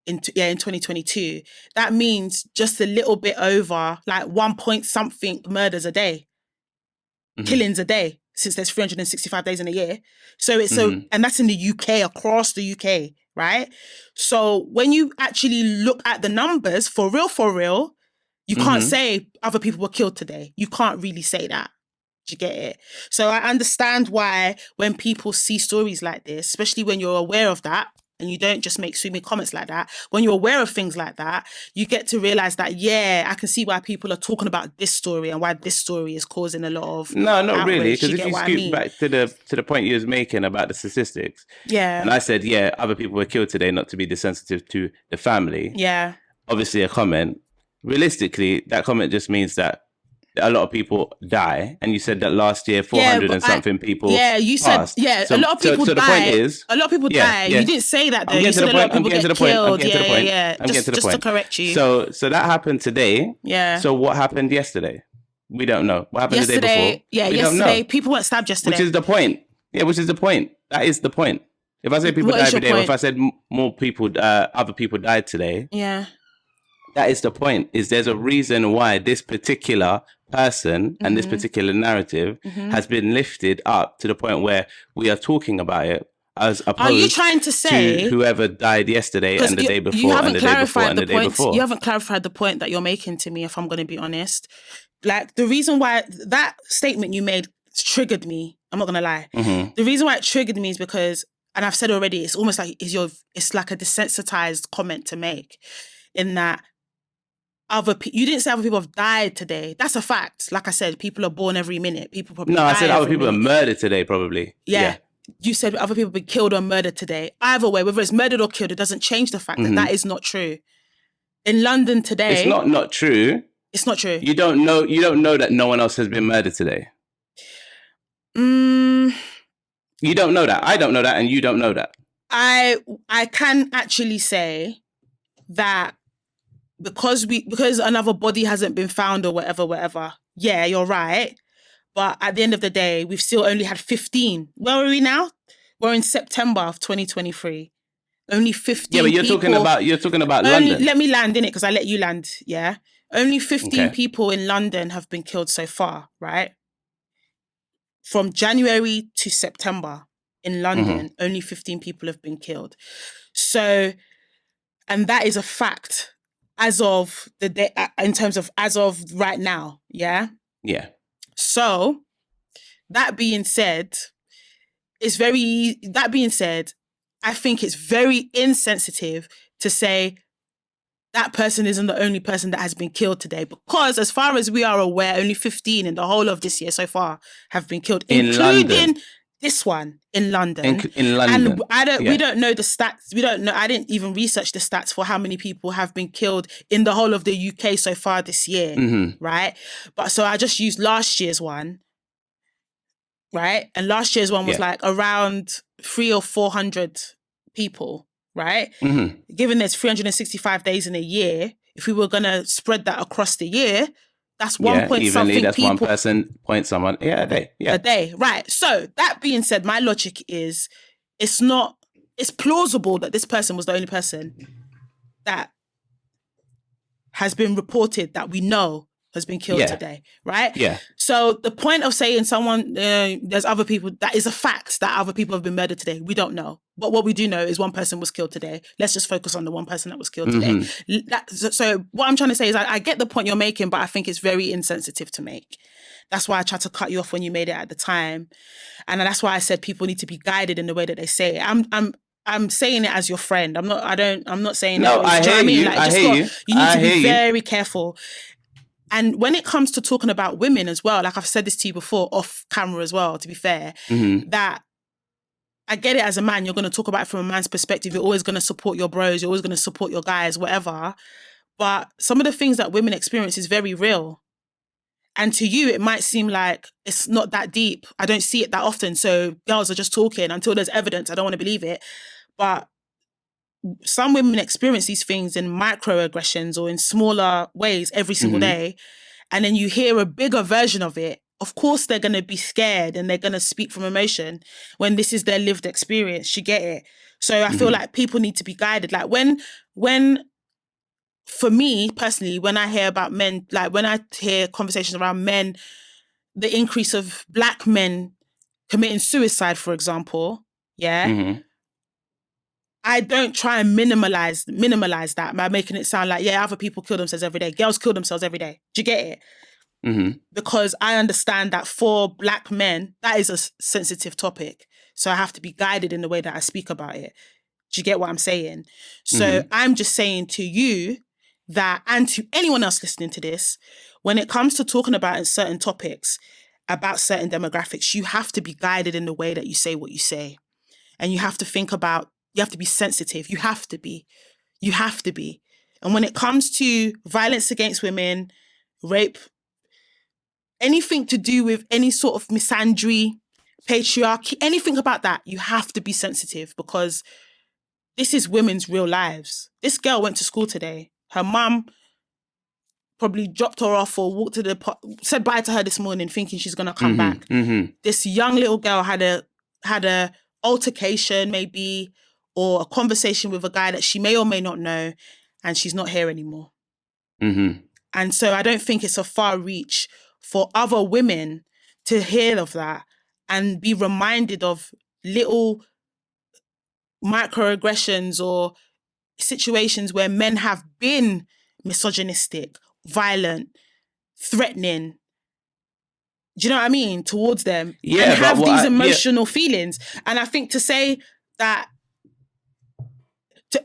In 2022, that means just a little bit over like 1 point something murders a day, killings a day, since there's 365 days in a year. So it's and that's in the UK, across the UK, right? So when you actually look at the numbers for real, you can't say other people were killed today. You can't really say that. Do you get it? So I understand why when people see stories like this, especially when you're aware of that, and you don't just make sweeping comments like that. When you're aware of things like that, you get to realize that, I can see why people are talking about this story and why this story is causing a lot of No, not outrage. really. Because if you scoot back to the point you was making about the statistics, and I said, other people were killed today, not to be desensitive to the family. Yeah. Obviously, a comment. Realistically, that comment just means that a lot of people die, and you said that last year 400 and something people you passed. said a lot of people so die. The point is, a lot of people die. You didn't say that though. You said a lot of people get killed. Just to correct you. So that happened today. Yeah. So what happened yesterday? We don't know. What happened the day before? Yeah, yesterday people weren't stabbed yesterday. Which is the point. Yeah, which is the point. That is the point. If I say people What die is every your day, or point? if I said more people, other people died today, Yeah. that is the point. Is there's a reason why this particular person and this particular narrative has been lifted up to the point where we are talking about it, as Are you opposed trying to say, whoever died yesterday because and the day you before and haven't the day before clarified and the the day points, you before. haven't clarified the point that you're making to me, if I'm going to be honest. Like, the reason why that statement you made triggered me, I'm not going to lie. The reason why it triggered me is because, and I've said already, it's almost like it's like a desensitized comment to make, in that you didn't say other people have died today. That's a fact. Like I said, people are born every minute. People probably No, die I said other every people are minute. murdered today, probably. Yeah. You said other people have been killed or murdered today. Either way, whether it's murdered or killed, it doesn't change the fact that that is not true. In London today, It's not true. It's not true. You don't know that no one else has been murdered today. You don't know that. I don't know that, and you don't know that. I can actually say that because another body hasn't been found or whatever. Yeah, you're right. But at the end of the day, we've still only had 15. Where are we now? We're in September of 2023. Only 15 Yeah, but you're people. talking about London. Let me land in it, because I let you land, yeah? Only 15 people in London have been killed so far, right? From January to September in London, only 15 people have been killed. So, and that is a fact as of the day, in terms of as of right now, yeah? Yeah. So, that being said, I think it's very insensitive to say that person isn't the only person that has been killed today, because as far as we are aware, only 15 in the whole of this year so far have been killed, including this one in London. In London. And we don't know the stats. We don't know. I didn't even research the stats for how many people have been killed in the whole of the UK so far this year, right? But so I just used last year's one, right? And last year's one was like around 300 or 400 people, right? Given there's 365 days in a year, if we were going to spread that across the year, that's one point evenly, something that's people. One person point someone, a day. Yeah. A day, right. So that being said, my logic is it's plausible that this person was the only person that has been reported that we know has been killed today, right? Yeah. So the point of saying someone, there's other people, that is a fact that other people have been murdered today. We don't know. But what we do know is one person was killed today. Let's just focus on the one person that was killed today. So what I'm trying to say is I get the point you're making, but I think it's very insensitive to make. That's why I tried to cut you off when you made it at the time. And that's why I said people need to be guided in the way that they say it. I'm saying it as your friend. I'm not saying no, that. I hear you. I hear you. You need to be very careful. And when it comes to talking about women as well, like I've said this to you before, off camera as well, to be fair, that I get it as a man, you're going to talk about it from a man's perspective. You're always going to support your bros. You're always going to support your guys, whatever. But some of the things that women experience is very real. And to you, it might seem like it's not that deep. I don't see it that often. So girls are just talking until there's evidence. I don't want to believe it. But some women experience these things in microaggressions or in smaller ways every single day. And then you hear a bigger version of it. Of course, they're going to be scared and they're going to speak from emotion when this is their lived experience. You get it? So I feel like people need to be guided. Like when for me personally, when I hear about men, like when I hear conversations around men, the increase of Black men committing suicide, for example, I don't try and minimalize that by making it sound like, other people kill themselves every day. Girls kill themselves every day. Do you get it? Because I understand that for Black men, that is a sensitive topic. So I have to be guided in the way that I speak about it. Do you get what I'm saying? So I'm just saying to you that, and to anyone else listening to this, when it comes to talking about certain topics, about certain demographics, you have to be guided in the way that you say what you say. And you have to think about, you have to be sensitive. You have to be. And when it comes to violence against women, rape, anything to do with any sort of misandry, patriarchy, anything about that, you have to be sensitive, because this is women's real lives. This girl went to school today. Her mum probably dropped her off or said bye to her this morning thinking she's going to come back. This young little girl had had a altercation maybe, or a conversation with a guy that she may or may not know, and she's not here anymore. Mm-hmm. And so I don't think it's a far reach for other women to hear of that and be reminded of little microaggressions or situations where men have been misogynistic, violent, threatening. Do you know what I mean? Towards them. Yeah, and have these yeah. emotional feelings. And I think to say that,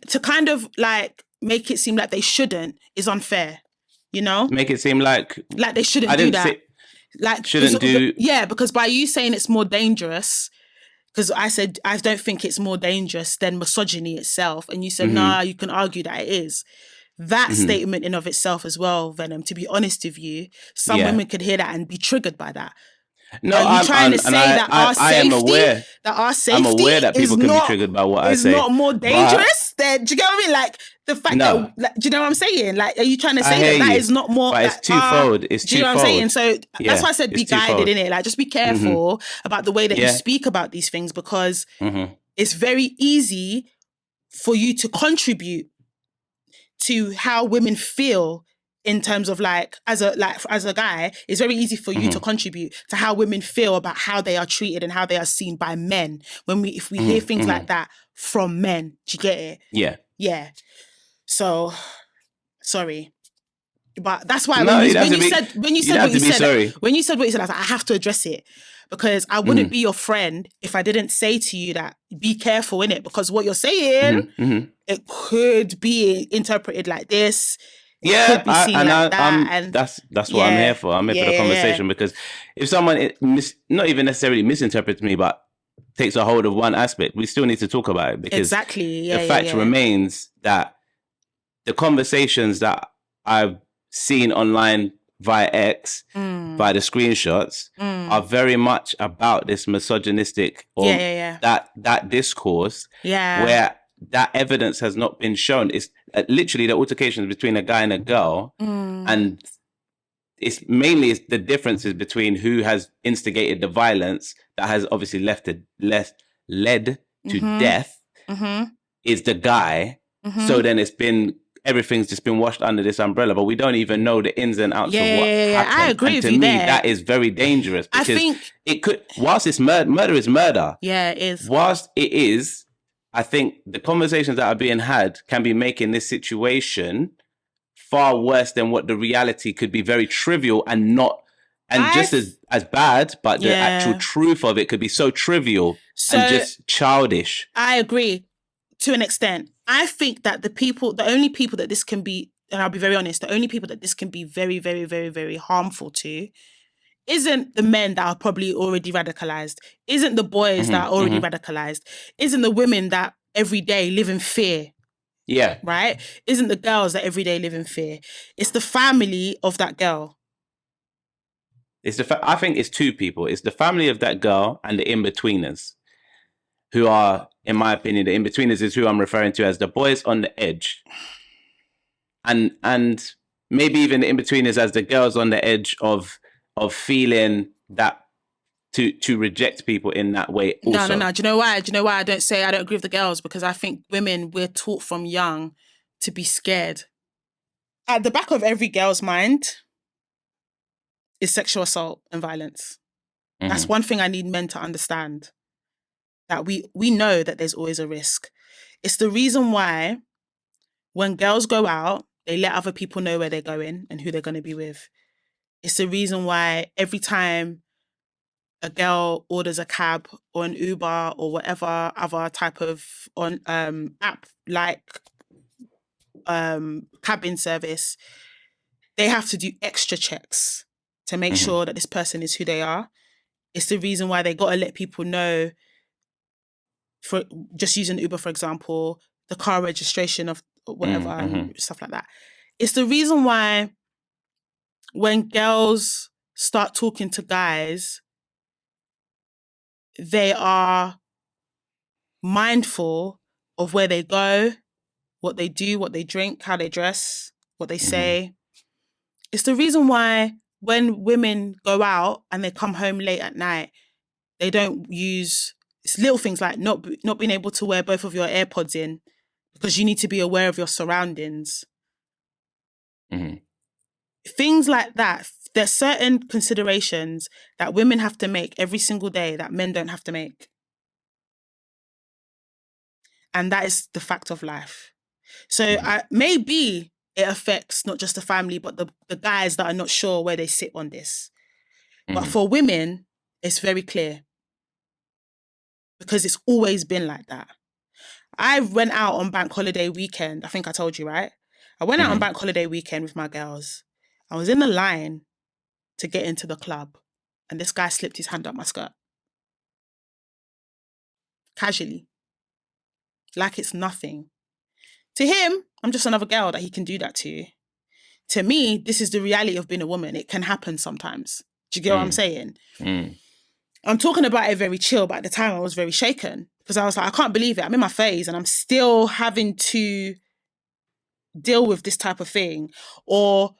to kind of like make it seem like they shouldn't is unfair, you know? Make it seem like they shouldn't do that. Because by you saying it's more dangerous, because I said I don't think it's more dangerous than misogyny itself, and you said, nah, you can argue that it is. That statement in of itself as well, Venom, to be honest with you, some women could hear that and be triggered by that. No, are you trying to say that our safety, I'm aware that people can be triggered by what I say. Is not more dangerous than, do you get what I mean? Like the fact that, like, do you know what I'm saying? Like, are you trying to say that is not more? But it's twofold. It's twofold. Do you know what I'm saying? So that's why I said be guided in it. Like, just be careful about the way that you speak about these things, because it's very easy for you to contribute to how women feel. In terms of as a guy, it's very easy for you to contribute to how women feel about how they are treated and how they are seen by men. If we hear things like that from men, do you get it? Yeah. Yeah. So, sorry, but that's why when you said what you said, I was like, I have to address it, because I wouldn't be your friend if I didn't say to you that be careful in it, because what you're saying, it could be interpreted like this. And that's what I'm here for. I'm here for the conversation, because if someone not even necessarily misinterprets me, but takes a hold of one aspect, we still need to talk about it, because the fact remains that the conversations that I've seen online via X, via the screenshots, are very much about this misogynistic or that discourse where that evidence has not been shown. It's literally the altercations between a guy and a girl, and it's mainly the differences between who has instigated the violence that has obviously led to death is the guy. So then everything's just been washed under this umbrella, but we don't even know the ins and outs of what happened. I agree with you there. That is very dangerous, because I think it could, whilst it's murder is murder. Yeah, it is. Whilst it is, I think the conversations that are being had can be making this situation far worse than what the reality could be. Very trivial and just as bad, but the actual truth of it could be so trivial and just childish. I agree to an extent. I think that the only people that this can be, and I'll be very honest, the only people that this can be very, very, very, very harmful to isn't the men that are probably already radicalized, isn't the boys that are already radicalized, isn't the women that every day live in fear. Yeah. Right? Isn't the girls that every day live in fear. It's the family of that girl. I think it's two people. It's the family of that girl and the in-betweeners, who are, in my opinion, the in-betweeners is who I'm referring to as the boys on the edge. And maybe even the in-betweeners as the girls on the edge of feeling that to reject people in that way also. No. Do you know why? I don't agree with the girls? Because I think women, we're taught from young to be scared. At the back of every girl's mind is sexual assault and violence. That's one thing I need men to understand. That we know that there's always a risk. It's the reason why when girls go out, they let other people know where they're going and who they're going to be with. It's the reason why every time a girl orders a cab or an Uber or whatever other type of app like cabin service, they have to do extra checks to make sure that this person is who they are. It's the reason why they got to let people know, for just using Uber, for example, the car registration of whatever and stuff like that. It's the reason why when girls start talking to guys, they are mindful of where they go, what they do, what they drink, how they dress, what they say. It's the reason why when women go out and they come home late at night, they don't use It's little things like not being able to wear both of your AirPods in because you need to be aware of your surroundings. Mm-hmm. Things like that. There's certain considerations that women have to make every single day that men don't have to make. And that is the fact of life. So maybe it affects not just the family, but the guys that are not sure where they sit on this. But for women, it's very clear because it's always been like that. I went out on bank holiday weekend. I think I told you, right? I went out on bank holiday weekend with my girls. I was in the line to get into the club and this guy slipped his hand up my skirt. Casually. Like it's nothing. To him, I'm just another girl that he can do that to. To me, this is the reality of being a woman. It can happen sometimes. Do you get what I'm saying? I'm talking about it very chill, but at the time I was very shaken because I was like, I can't believe it. I'm in my phase and I'm still having to deal with this type of thing. Or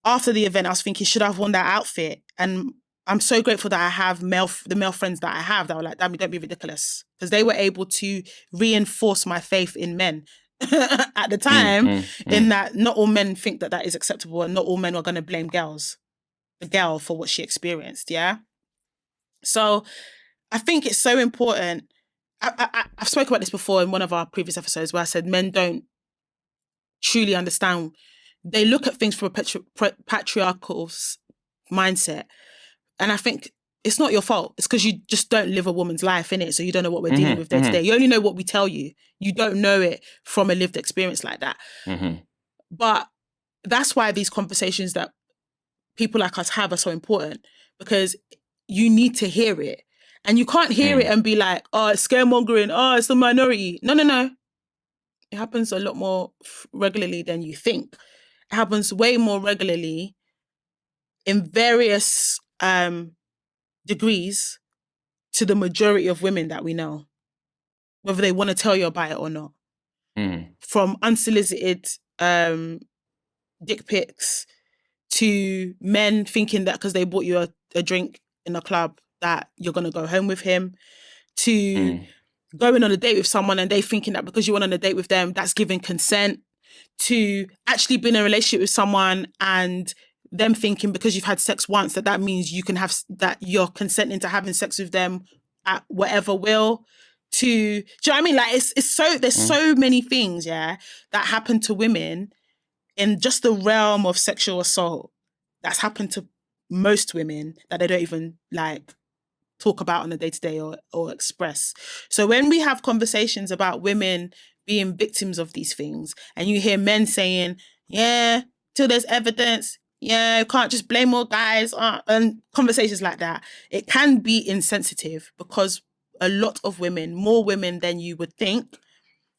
after the event, I was thinking, should I have worn that outfit? And I'm so grateful that I have the male friends that I have that were like, don't be ridiculous. Because they were able to reinforce my faith in men at the time, in that not all men think that is acceptable and not all men are going to blame the girl for what she experienced, yeah? So I think it's so important. I've spoken about this before in one of our previous episodes where I said men don't truly understand. They look at things from a patriarchal mindset. And I think it's not your fault. It's because you just don't live a woman's life, innit? So you don't know what we're dealing with day to day. You only know what we tell you. You don't know it from a lived experience like that. But that's why these conversations that people like us have are so important, because you need to hear it. And you can't hear it and be like, oh, it's scaremongering. Oh, it's the minority. No. It happens a lot more regularly than you think. It happens way more regularly in various degrees to the majority of women that we know, whether they want to tell you about it or not. From unsolicited dick pics to men thinking that because they bought you a drink in a club that you're going to go home with him, to going on a date with someone and they thinking that because you went on a date with them, that's giving consent, to actually being in a relationship with someone and them thinking because you've had sex once that means you can have, that you're consenting to having sex with them at whatever will, to, do you know what I mean? Like it's so, there's so many things, yeah, that happen to women in just the realm of sexual assault that's happened to most women that they don't even like talk about on a day-to-day or express. So when we have conversations about women being victims of these things and you hear men saying, yeah, till there's evidence, yeah, you can't just blame more guys, and conversations like that, it can be insensitive because a lot of women, more women than you would think,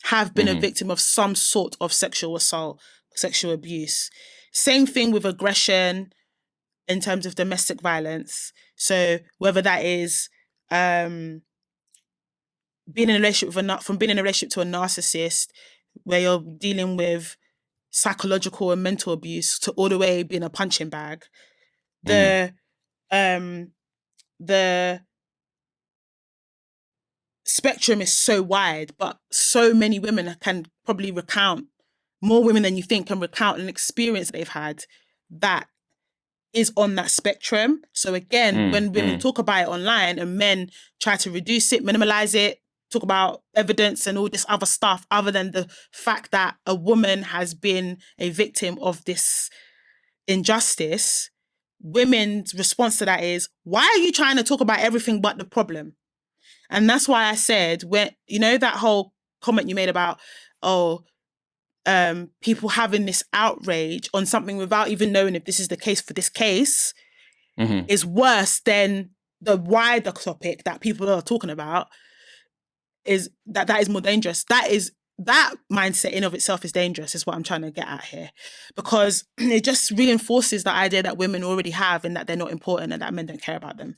have been a victim of some sort of sexual assault, sexual abuse. Same thing with aggression in terms of domestic violence. So whether that is being in a relationship from being in a relationship to a narcissist, where you're dealing with psychological and mental abuse, to all the way being a punching bag. The spectrum is so wide, but so many women can probably recount, more women than you think can recount an experience they've had that is on that spectrum. So again, when women talk about it online and men try to reduce it, minimalize it, talk about evidence and all this other stuff, other than the fact that a woman has been a victim of this injustice, women's response to that is, why are you trying to talk about everything but the problem? And that's why I said, when, you know, that whole comment you made about, people having this outrage on something without even knowing if this is the case for this case is worse than the wider topic that people are talking about, is that is more dangerous. That mindset in of itself is dangerous, is what I'm trying to get at here, because it just reinforces the idea that women already have and that they're not important and that men don't care about them.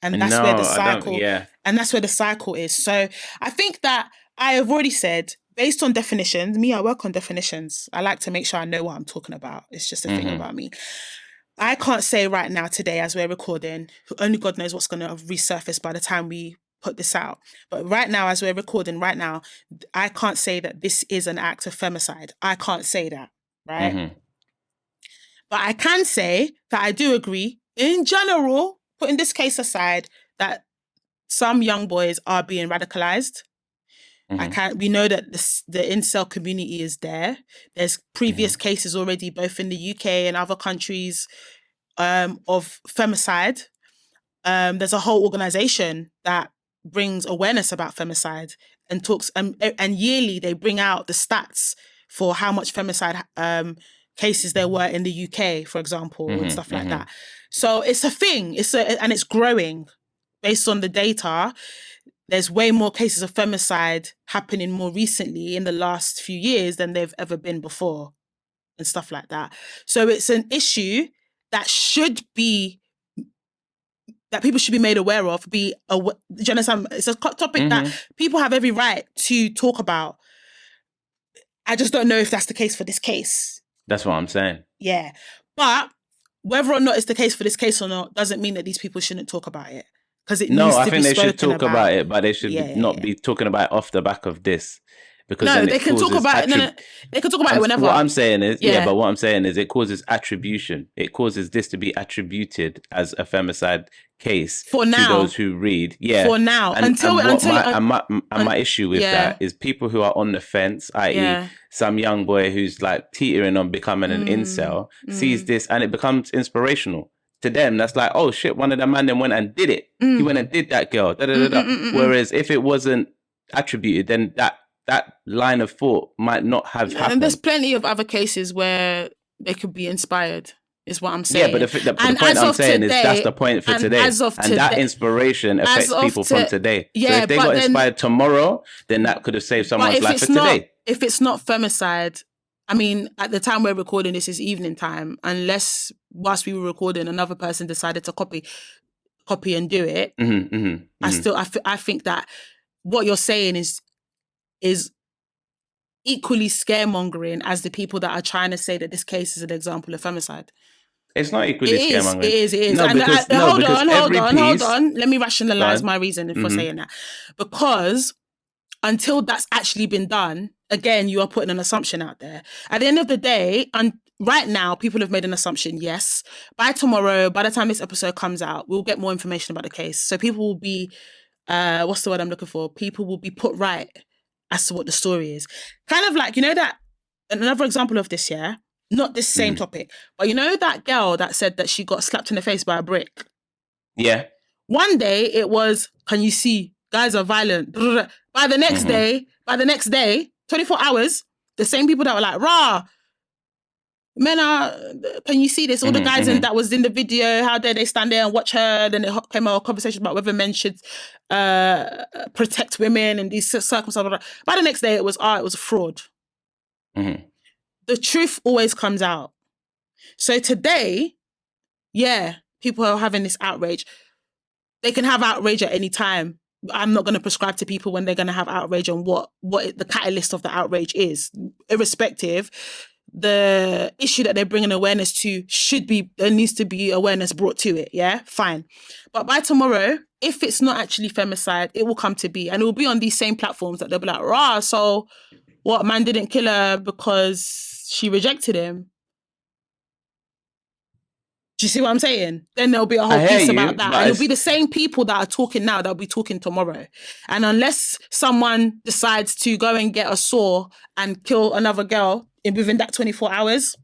And that's where the cycle, and that's where the cycle is. So I think that I have already said, based on definitions, I work on definitions. I like to make sure I know what I'm talking about. It's just a thing about me. I can't say right now, today, as we're recording, only God knows what's going to resurface by the time we put this out. But right now, as we're recording right now, I can't say that this is an act of femicide. I can't say that, right? Mm-hmm. But I can say that I do agree, in general, putting this case aside, that some young boys are being radicalized. We know that the incel community is there. There's previous cases already, both in the UK and other countries, of femicide. There's a whole organization that brings awareness about femicide and talks, and yearly they bring out the stats for how much femicide cases there were in the UK, for example, and stuff like that. So it's a thing. And it's growing. Based on the data, there's way more cases of femicide happening more recently in the last few years than they've ever been before, and stuff like that. So it's an issue that people should be made aware of. Do you understand? It's a topic that people have every right to talk about. I just don't know if that's the case for this case. That's what I'm saying. Yeah. But whether or not it's the case for this case or not doesn't mean that these people shouldn't talk about it. Because I think they should talk about it, but they should not be talking about it off the back of this. Because they can talk about it. They can talk about it whenever. What I'm saying is, but what I'm saying is, it causes attribution. It causes this to be attributed as a femicide case for now to those who read. Yeah, for now. My issue with that is people who are on the fence, i.e., some young boy who's like teetering on becoming an incel, sees this and it becomes inspirational. To them, that's like, oh shit, one of the man then went and did it. He went and did that girl. Whereas if it wasn't attributed, then that line of thought might not have happened. And there's plenty of other cases where they could be inspired, is what I'm saying. Yeah, but the point I'm saying is that's the point for today. And that inspiration affects people from today. Yeah, so if they got inspired tomorrow, then that could have saved someone's life for today. If it's not femicide, I mean, at the time we're recording this is evening time, unless whilst we were recording, another person decided to copy and do it. I think that what you're saying is equally scaremongering as the people that are trying to say that this case is an example of femicide. It's not equally scaremongering. It is. No, Hold on. Let me rationalize my reason for saying that. Because until that's actually been done, again, you are putting an assumption out there. At the end of the day, and right now, people have made an assumption, yes. By tomorrow, by the time this episode comes out, we'll get more information about the case. So people will be, what's the word I'm looking for? People will be put right as to what the story is. Kind of like, you know that, another example of this, yeah? Not this same topic, but you know that girl that said that she got slapped in the face by a brick? Yeah. One day it was, can you see, guys are violent. By the next day, 24 hours, the same people that were like, rah, men are, can you see this? All the guys that was in the video, how dare they stand there and watch her? Then it came out a conversation about whether men should protect women and these circumstances. By the next day, it was a fraud. The truth always comes out. So today, people are having this outrage. They can have outrage at any time. I'm not going to prescribe to people when they're going to have outrage on what the catalyst of the outrage is. Irrespective, the issue that they're bringing awareness to there needs to be awareness brought to it. Yeah, fine. But by tomorrow, if it's not actually femicide, it will come to be. And it will be on these same platforms that they'll be like, rah, so what, man didn't kill her because she rejected him? Do you see what I'm saying? Then there'll be a whole piece about that. And it'll be the same people that are talking now that'll be talking tomorrow. And unless someone decides to go and get a saw and kill another girl within that 24 hours.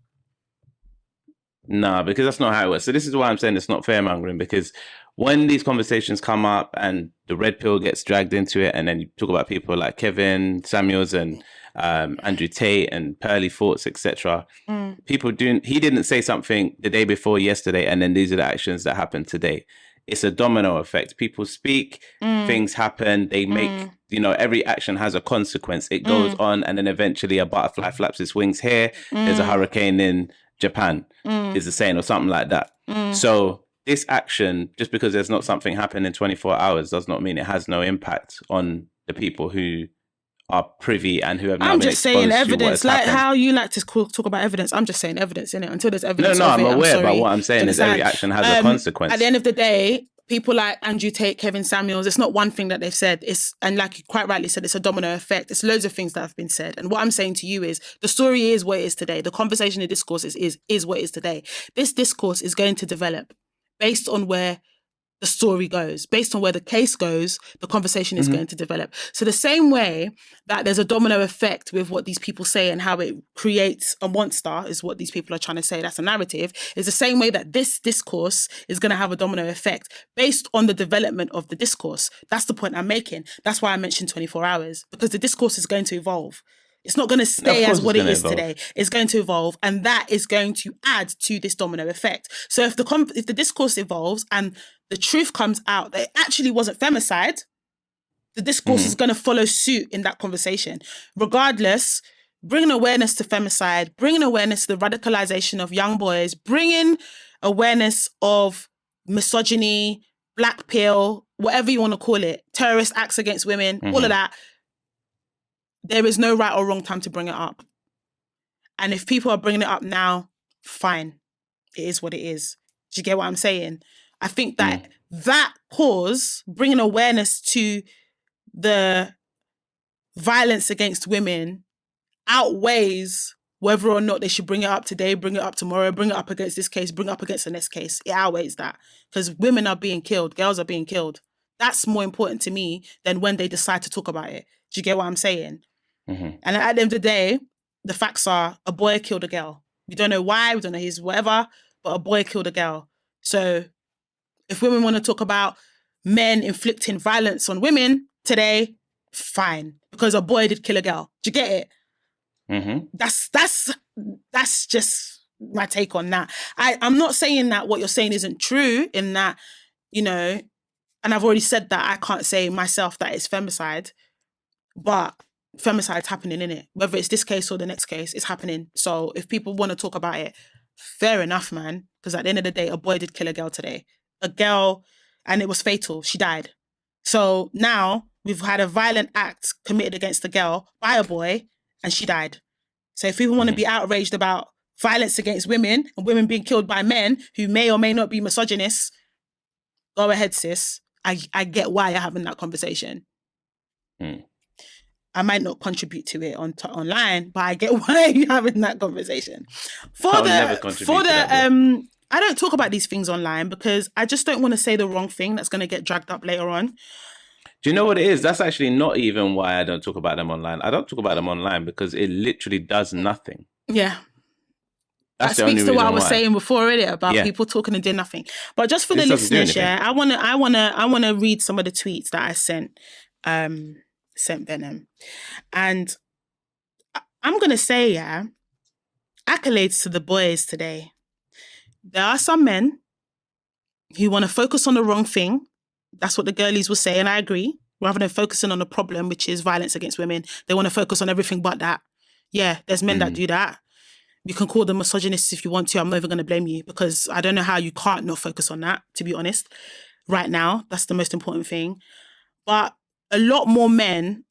Nah, because that's not how it works. So this is why I'm saying it's not fair-mongering, because when these conversations come up and the red pill gets dragged into it, and then you talk about people like Kevin Samuels and Andrew Tate and Pearly Thoughts, etc. He didn't say something the day before yesterday, and then these are the actions that happen today. It's a domino effect. People speak, things happen, they make, every action has a consequence. It goes on, and then eventually a butterfly flaps its wings here. There's a hurricane in Japan, is the saying, or something like that. So this action, just because there's not something happening in 24 hours, does not mean it has no impact on the people who are privy and who have now been exposed to what has happened. I'm just saying evidence, like how you like to talk about evidence. I'm just saying evidence, innit? Until there's evidence. No, I'm aware, but what I'm saying is every action has a consequence. At the end of the day, people like Andrew Tate, Kevin Samuels, it's not one thing that they've said. And like you quite rightly said, it's a domino effect. It's loads of things that have been said. And what I'm saying to you is the story is what it is today. The conversation, the discourse is what it is today. This discourse is going to develop based on where the story goes. Based on where the case goes, the conversation is going to develop. So the same way that there's a domino effect with what these people say and how it creates a monster is what these people are trying to say. That's a narrative. Is the same way that this discourse is going to have a domino effect based on the development of the discourse. That's the point I'm making. That's why I mentioned 24 hours, because the discourse is going to evolve. It's not going to stay as what it is today. It's going to evolve, and that is going to add to this domino effect. So if the discourse evolves and the truth comes out that it actually wasn't femicide, the discourse is going to follow suit in that conversation. Regardless, bringing awareness to femicide, bringing awareness to the radicalization of young boys, bringing awareness of misogyny, black pill, whatever you want to call it, terrorist acts against women, all of that. There is no right or wrong time to bring it up. And if people are bringing it up now, fine. It is what it is. Do you get what I'm saying? I think that that cause, bringing awareness to the violence against women, outweighs whether or not they should bring it up today, bring it up tomorrow, bring it up against this case, bring it up against the next case. It outweighs that. Because women are being killed. Girls are being killed. That's more important to me than when they decide to talk about it. Do you get what I'm saying? And at the end of the day, the facts are a boy killed a girl. We don't know why, we don't know his whatever, but a boy killed a girl. So if women want to talk about men inflicting violence on women today, fine, because a boy did kill a girl. Do you get it? That's just my take on that. I'm not saying that what you're saying isn't true in that, you know, and I've already said that I can't say myself that it's femicide, but femicide's happening, innit? Whether it's this case or the next case, it's happening. So if people want to talk about it, fair enough, man. Because at the end of the day, a boy did kill a girl today. A girl, and it was fatal. She died. So now we've had a violent act committed against a girl by a boy, and she died. So if people want to be outraged about violence against women and women being killed by men who may or may not be misogynists, go ahead, sis. I get why you're having that conversation. I might not contribute to it online, but I get why you're having that conversation. I don't talk about these things online because I just don't want to say the wrong thing that's going to get dragged up later on. Do you know what it is? That's actually not even why I don't talk about them online. I don't talk about them online because it literally does nothing. Yeah. That's that speaks to what I was saying before already about people talking and doing nothing. But just for the listeners, I wanna read some of the tweets that I sent Venom. And I'm gonna say, accolades to the boys today. There are some men who want to focus on the wrong thing. That's what the girlies will say, and I agree. Rather than focusing on the problem, which is violence against women, they want to focus on everything but that. Yeah, there's men that do that. You can call them misogynists if you want to. I'm not even going to blame you because I don't know how you can't not focus on that, to be honest. Right now, that's the most important thing. But a lot more men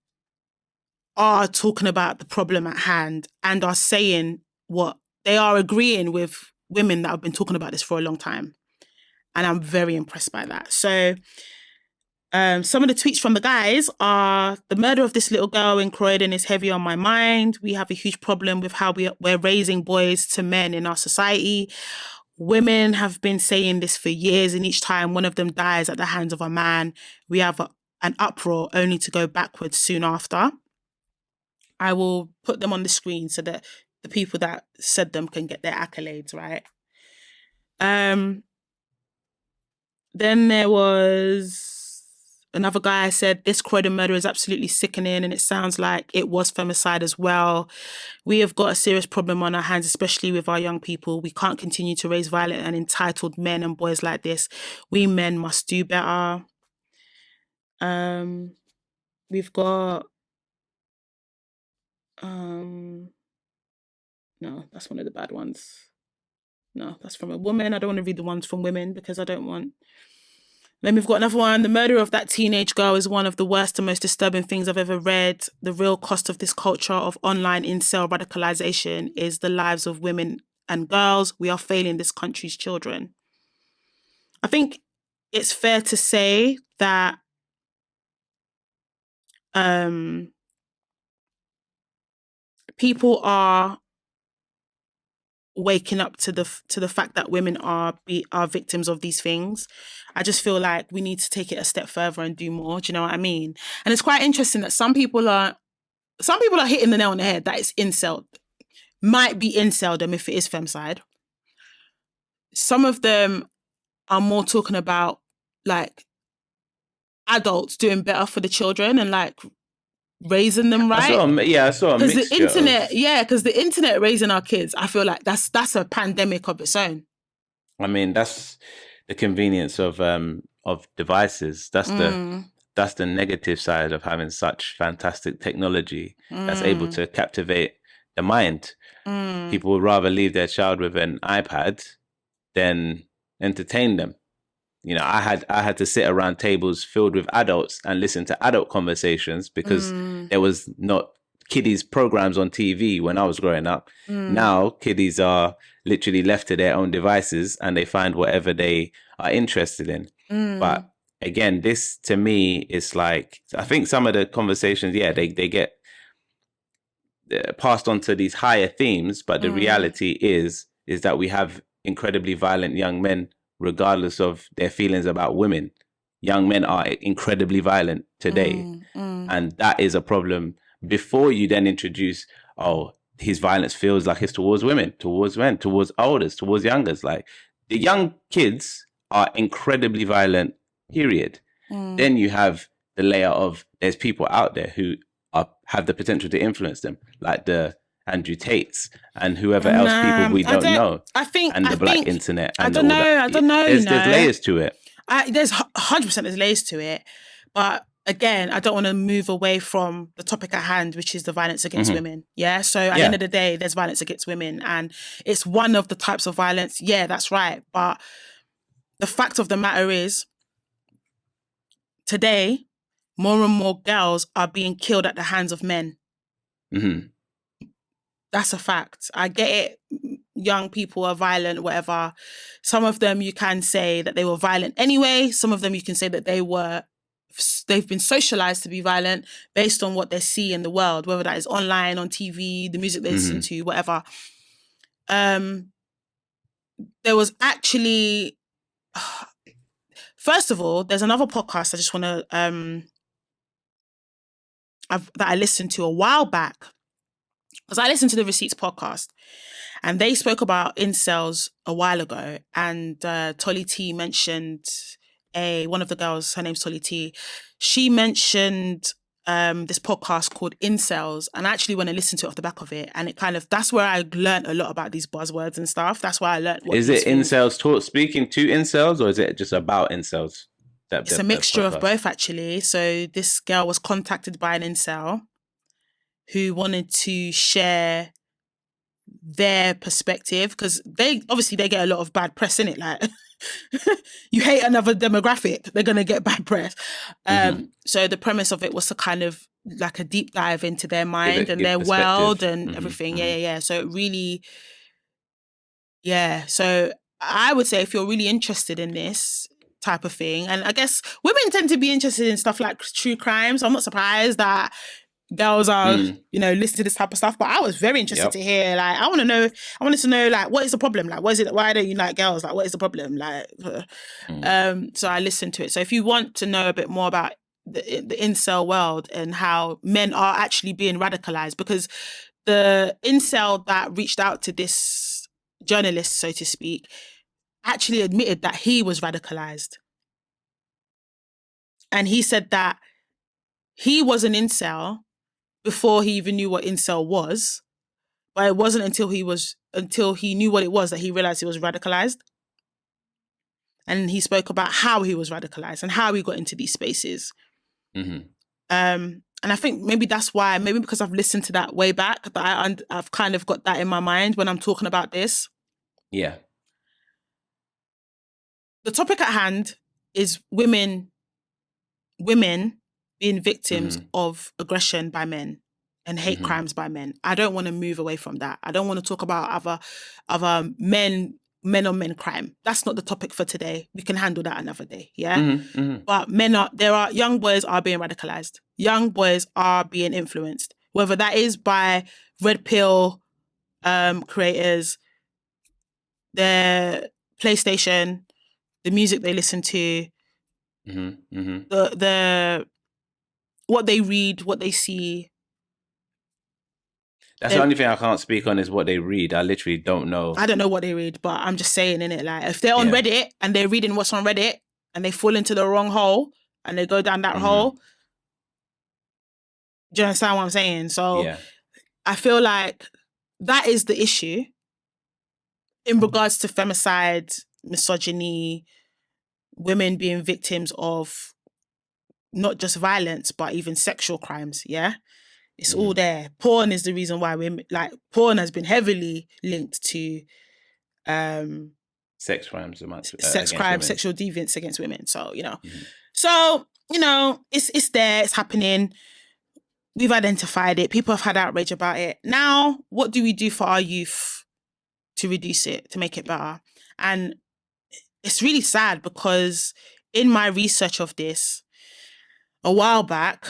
are talking about the problem at hand and are saying what they are agreeing with women that have been talking about this for a long time. And I'm very impressed by that. So some of the tweets from the guys are, the murder of this little girl in Croydon is heavy on my mind. We have a huge problem with how we're raising boys to men in our society. Women have been saying this for years, and each time one of them dies at the hands of a man, we have an uproar only to go backwards soon after. I will put them on the screen so that the people that said them can get their accolades, right? Then there was another guy said, this Croydon murder is absolutely sickening and it sounds like it was femicide as well. We have got a serious problem on our hands, especially with our young people. We can't continue to raise violent and entitled men and boys like this. We men must do better. We've got... no, that's one of the bad ones. No, that's from a woman. I don't want to read the ones from women because I don't want... Then we've got another one. The murder of that teenage girl is one of the worst and most disturbing things I've ever read. The real cost of this culture of online incel radicalization is the lives of women and girls. We are failing this country's children. I think it's fair to say that people are waking up to the fact that women are victims of these things. I just feel like we need to take it a step further and do more. Do you know what I mean? And it's quite interesting that some people are hitting the nail on the head that it's incel. Might be inceldom if it is femicide. Some of them are more talking about like adults doing better for the children and like raising them right. I saw a mixture. Because the internet raising our kids, I feel like that's a pandemic of its own. I mean, that's the convenience of devices. That's the negative side of having such fantastic technology that's able to captivate the mind. People would rather leave their child with an iPad than entertain them. You know, I had to sit around tables filled with adults and listen to adult conversations because there was not kiddies programs on TV when I was growing up. Now kiddies are literally left to their own devices and they find whatever they are interested in. But again, this to me is like, I think some of the conversations, they get passed on to these higher themes, but the reality is that we have incredibly violent young men regardless of their feelings about women. Young men are incredibly violent today. And that is a problem before you then introduce, his violence feels like it's towards women, towards men, towards elders, towards youngers. Like the young kids are incredibly violent, period. Then you have the layer of there's people out there who have the potential to influence them, like the Andrew Tates and whoever else, people we don't know. And the black internet. And I don't know. There's layers to it. There's 100% there's layers to it. But again, I don't want to move away from the topic at hand, which is the violence against women. Yeah. So at the end of the day, there's violence against women. And it's one of the types of violence. Yeah, that's right. But the fact of the matter is, today, more and more girls are being killed at the hands of men. That's a fact. I get it. Young people are violent, whatever. Some of them you can say that they were violent anyway. Some of them you can say that they've been socialized to be violent based on what they see in the world, whether that is online, on TV, the music they listen to, whatever. There was actually, first of all, there's another podcast I just want to, that I listened to a while back. Because I listened to the Receipts podcast and they spoke about incels a while ago. And Tolly T mentioned one of the girls, her name's Tolly T. She mentioned this podcast called Incels. And I actually went and listened to it off the back of it. And it that's where I learned a lot about these buzzwords and stuff. That's why I learned what is it incels speaking to incels, or is it just about incels? It's a mixture of both, actually. So this girl was contacted by an incel who wanted to share their perspective, because they get a lot of bad press in it. Like, you hate another demographic, they're gonna get bad press. So the premise of it was to kind of like a deep dive into their mind and their world and everything. Yeah. So it really, So I would say if you're really interested in this type of thing, and I guess women tend to be interested in stuff like true crime, so I'm not surprised that girls are, listening to this type of stuff. But I was very interested to hear, like, I wanted to know, like, what is the problem? Like, what is it? Why don't you like girls? Like, what is the problem? Like, so I listened to it. So if you want to know a bit more about the incel world and how men are actually being radicalized, because the incel that reached out to this journalist, so to speak, actually admitted that he was radicalized. And he said that he was an incel before he even knew what incel was, but it wasn't until he knew what it was that he realized he was radicalized. And he spoke about how he was radicalized and how he got into these spaces. And I think maybe that's why, maybe because I've listened to that way back, that I've kind of got that in my mind when I'm talking about this. Yeah. The topic at hand is women being victims of aggression by men and hate crimes by men. I don't want to move away from that. I don't want to talk about other men men on men crime. That's not the topic for today. We can handle that another day. Yeah. Mm-hmm, mm-hmm. But young boys are being radicalized. Young boys are being influenced, whether that is by red pill creators, their PlayStation, the music they listen to, Mm-hmm, mm-hmm. the what they read, what they see. That's the only thing I can't speak on is what they read. I literally don't know. I don't know what they read, but I'm just saying, innit? Like, if they're on Reddit and they're reading what's on Reddit and they fall into the wrong hole and they go down that hole, do you understand what I'm saying? So I feel like that is the issue in regards to femicide, misogyny, women being victims of not just violence, but even sexual crimes, yeah? It's all there. Porn is the reason why porn has been heavily linked to sex crimes sexual deviance against women. So, it's there, it's happening. We've identified it. People have had outrage about it. Now, what do we do for our youth to reduce it, to make it better? And it's really sad because in my research of this a while back,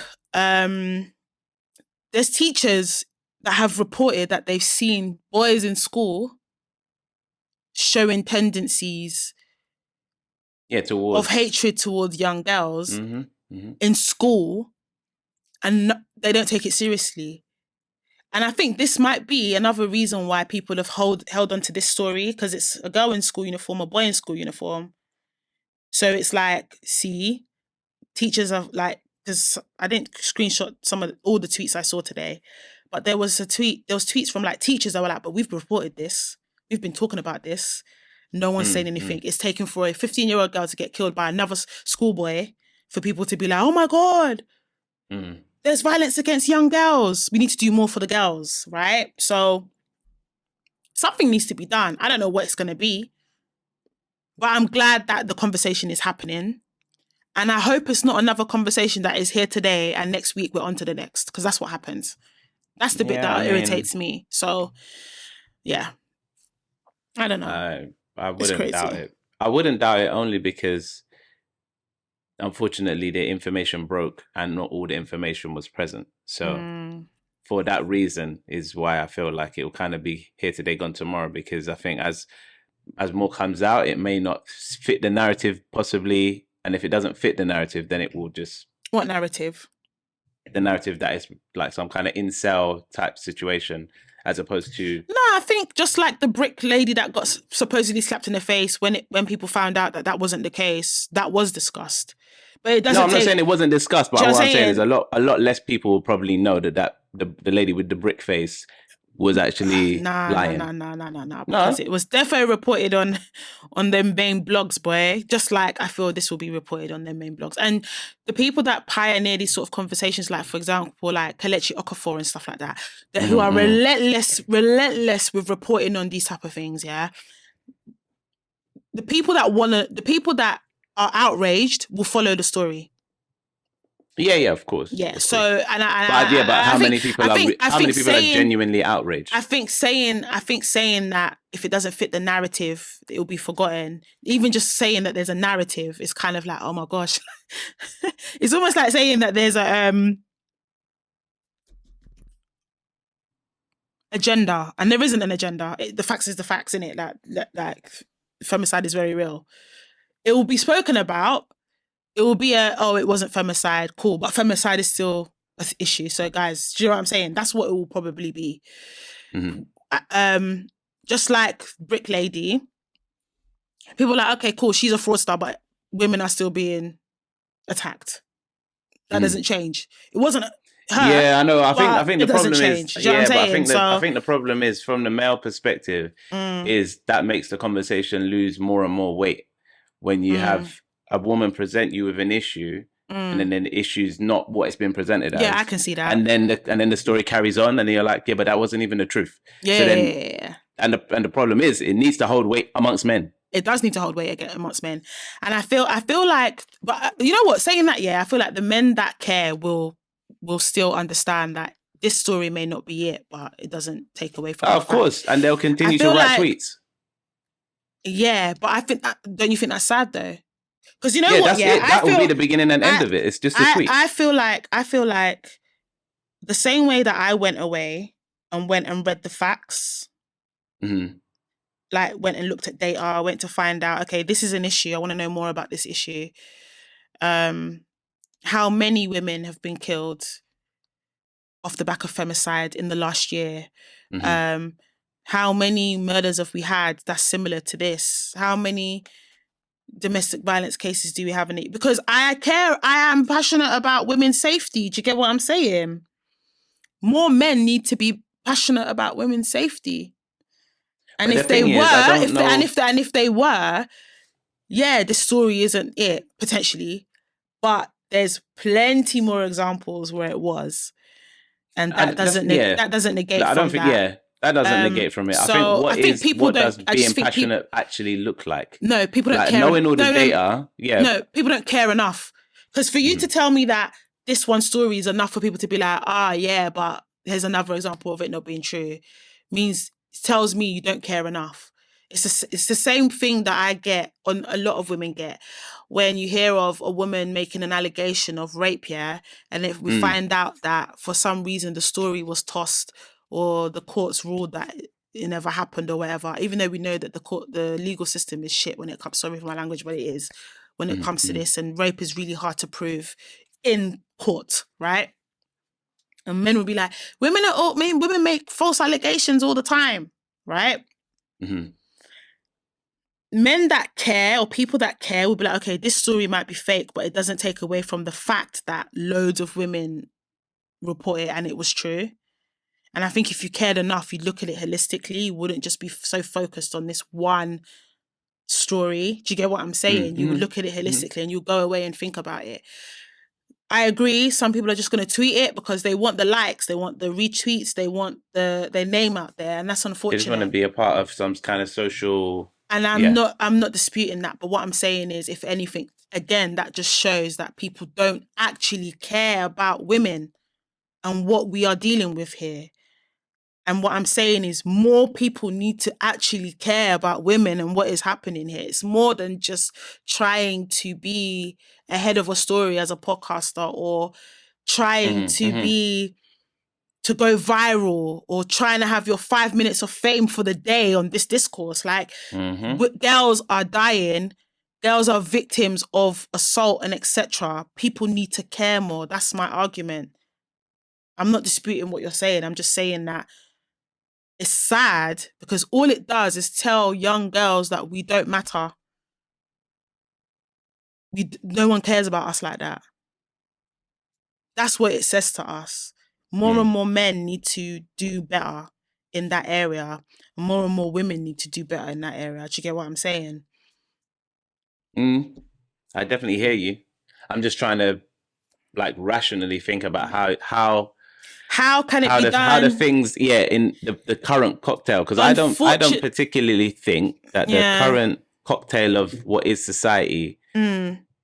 there's teachers that have reported that they've seen boys in school showing tendencies of hatred towards young girls in school, and they don't take it seriously. And I think this might be another reason why people have held on to this story, because it's a girl in school uniform, a boy in school uniform. So it's like, see, teachers are like, because I didn't screenshot all the tweets I saw today, but there was tweets from like teachers that were like, but we've reported this. We've been talking about this. No one's saying anything. It's taken for a 15-year-old girl to get killed by another schoolboy for people to be like, oh my God, there's violence against young girls. We need to do more for the girls, right? So something needs to be done. I don't know what it's going to be, but I'm glad that the conversation is happening. And I hope it's not another conversation that is here today and next week we're on to the next, because that's what happens. That's the bit that irritates me. So, yeah. I don't know. I wouldn't doubt it. I wouldn't doubt it only because, unfortunately, the information broke and not all the information was present. So for that reason is why I feel like it will kind of be here today, gone tomorrow, because I think as more comes out, it may not fit the narrative possibly. And if it doesn't fit the narrative, then it will just... What narrative? The narrative that is like some kind of incel type situation, as opposed to... No, I think just like the brick lady that got supposedly slapped in the face, when people found out that wasn't the case, that was discussed. But it doesn't. No, I'm not saying it wasn't discussed, but what I'm saying is a lot less people will probably know that the lady with the brick face was actually lying. No. Because it was definitely reported on them main blogs, boy. Just like I feel this will be reported on their main blogs. And the people that pioneer these sort of conversations, like for example, like Kelechi Okafor and stuff like that, who are relentless with reporting on these type of things, yeah. The people that are outraged will follow the story. Yeah, of course. Yeah. Of so, course. but how many people are genuinely outraged? I think saying that if it doesn't fit the narrative, it will be forgotten. Even just saying that there's a narrative is kind of like, oh my gosh, it's almost like saying that there's a agenda, and there isn't an agenda. The facts is the facts, innit? Like femicide is very real. It will be spoken about. It will be it wasn't femicide, cool, but femicide is still an issue. So guys, do you know what I'm saying? That's what it will probably be. Just like Brick Lady, people are like, okay, cool, she's a fraudster, but women are still being attacked. That doesn't change. It wasn't her. Yeah, I know. I think the problem is, I think the problem is from the male perspective is that makes the conversation lose more and more weight when you have a woman present you with an issue and then the issue's not what it's been presented as. Yeah, I can see that. And then the story carries on and you're like, yeah, but that wasn't even the truth. Yeah. And the problem is it needs to hold weight amongst men. It does need to hold weight amongst men. And I feel like, but you know what, saying that, yeah, I feel like the men that care will still understand that this story may not be it, but it doesn't take away from Of course. And they'll continue to write tweets. Yeah, but I think don't you think that's sad though? Because you know Yeah, what? that's Yeah, it. That would be the beginning and end of it. It's just a tweet. I feel like the same way that I went away and went and read the facts, Mm-hmm. like went and looked at data, I went to find out, okay, this is an issue. I want to know more about this issue. How many women have been killed off the back of femicide in the last year? Mm-hmm. How many murders have we had that's similar to this? How many domestic violence cases do we have in it? Because I am passionate about women's safety. Do you get what I'm saying? More men need to be passionate about women's safety. And But the if they thing were, is, I don't know. if they were, yeah, the story isn't it potentially, but there's plenty more examples where it was, and I, that's yeah. that doesn't negate I don't from think. that. Yeah, that doesn't negate from it. I think So I think people what don't. does I just being think people. passionate actually look like? No, people don't Like care. knowing all the No, data. Yeah. no, people don't care enough. Because for you to tell me that this one story is enough for people to be like, yeah, but here's another example of it not being true, means tells me you don't care enough. It's the same thing that I get on a lot of women get when you hear of a woman making an allegation of rape, yeah, and if we find out that for some reason the story was tossed or the courts ruled that it never happened or whatever, even though we know that the legal system is shit when it comes, sorry for my language, but it is when it comes to this, and rape is really hard to prove in court, right? And men will be like, women make false allegations all the time, right? Mm-hmm. Men that care or people that care will be like, okay, this story might be fake, but it doesn't take away from the fact that loads of women report it and it was true. And I think if you cared enough, you'd look at it holistically. You wouldn't just be so focused on this one story. Do you get what I'm saying? Mm-hmm. You would look at it holistically and you'll go away and think about it. I agree. Some people are just going to tweet it because they want the likes, they want the retweets, they want their name out there, and that's They just want to unfortunate. be a part of some kind of social. And Yeah. I'm not disputing that, but what I'm saying is, if anything, again, that just shows that people don't actually care about women and what we are dealing with here. And what I'm saying is more people need to actually care about women and what is happening here. It's more than just trying to be ahead of a story as a podcaster or trying to go viral or trying to have your 5 minutes of fame for the day on this discourse. Like girls are dying. Girls are victims of assault and etc. People need to care more. That's my argument. I'm not disputing what you're saying. I'm just saying that it's sad because all it does is tell young girls that we don't matter. No one cares about us like that. That's what it says to us. More and more men need to do better in that area. More and more women need to do better in that area. Do you get what I'm saying? I definitely hear you. I'm just trying to like rationally think about how can it be done? How the things in the current cocktail, because I don't particularly think that the current cocktail of what is society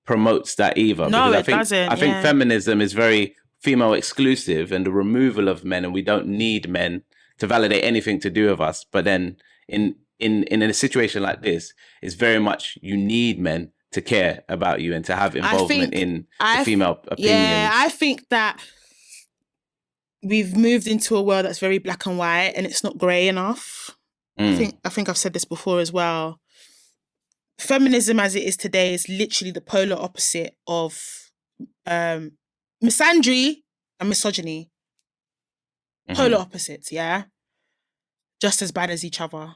promotes that either. No, because I think feminism is very female exclusive and the removal of men, and we don't need men to validate anything to do with us. But then in a situation like this, it's very much you need men to care about you and to have involvement in the female opinions. Yeah, I think that we've moved into a world that's very black and white and it's not grey enough. I think I've said this before as well. Feminism as it is today is literally the polar opposite of misandry and misogyny. Polar opposites, yeah? Just as bad as each other.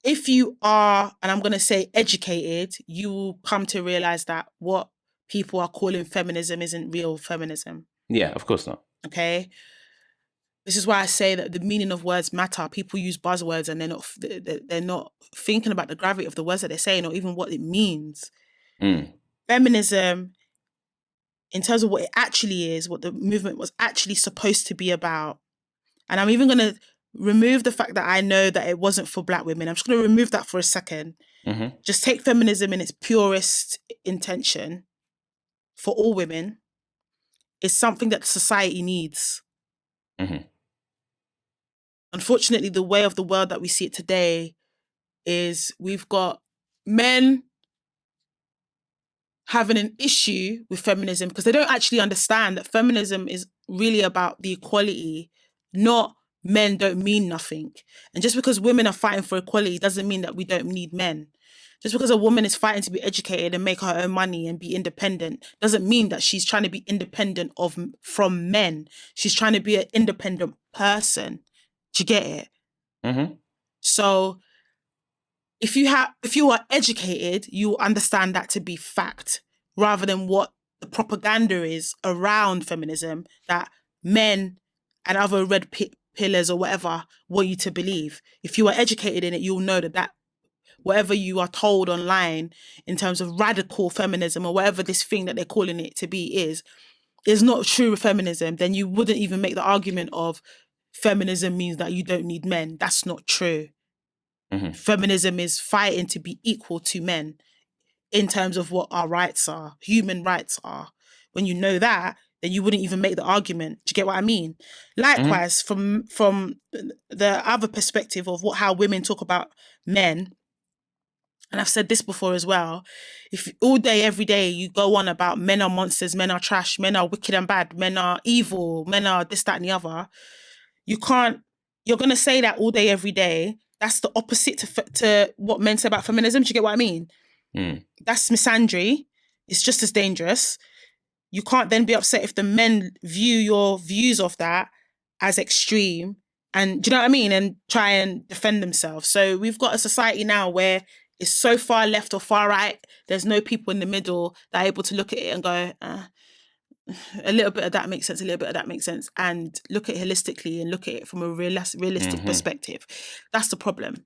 If you are, and I'm going to say educated, you will come to realize that what people are calling feminism isn't real feminism. Yeah, of course not. Okay? This is why I say that the meaning of words matter. People use buzzwords and they're not thinking about the gravity of the words that they're saying or even what it means. Feminism, in terms of what it actually is, what the movement was actually supposed to be about. And I'm even going to remove the fact that I know that it wasn't for black women. I'm just going to remove that for a second. Just take feminism in its purest intention for all women. It's something that society needs. unfortunately, the way of the world that we see it today is we've got men having an issue with feminism because they don't actually understand that feminism is really about the equality, not men don't mean nothing. And just because women are fighting for equality doesn't mean that we don't need men. Just because a woman is fighting to be educated and make her own money and be independent doesn't mean that she's trying to be independent from men. She's trying to be an independent person. Do you get it? Mm-hmm. So if you are educated, you understand that to be fact, rather than what the propaganda is around feminism that men and other red pillars or whatever want you to believe. If you are educated in it, you'll know that whatever you are told online in terms of radical feminism or whatever this thing that they're calling it to be is not true feminism. Then you wouldn't even make the argument of feminism means that you don't need men. That's not true. Mm-hmm. Feminism is fighting to be equal to men in terms of what our rights are, human rights are. When you know that, then you wouldn't even make the argument. Do you get what I mean? Likewise, from the other perspective of how women talk about men, and I've said this before as well, if all day, every day you go on about men are monsters, men are trash, men are wicked and bad, men are evil, men are this, that, and the other, you're going to say that all day, every day. That's the opposite to what men say about feminism. Do you get what I mean? Mm. That's misandry. It's just as dangerous. You can't then be upset if the men view your views of that as extreme and, do you know what I mean? And try and defend themselves. So we've got a society now where it's so far left or far right. There's no people in the middle that are able to look at it and go, a little bit of that makes sense, a little bit of that makes sense, and look at it holistically and look at it from a realistic perspective. That's the problem.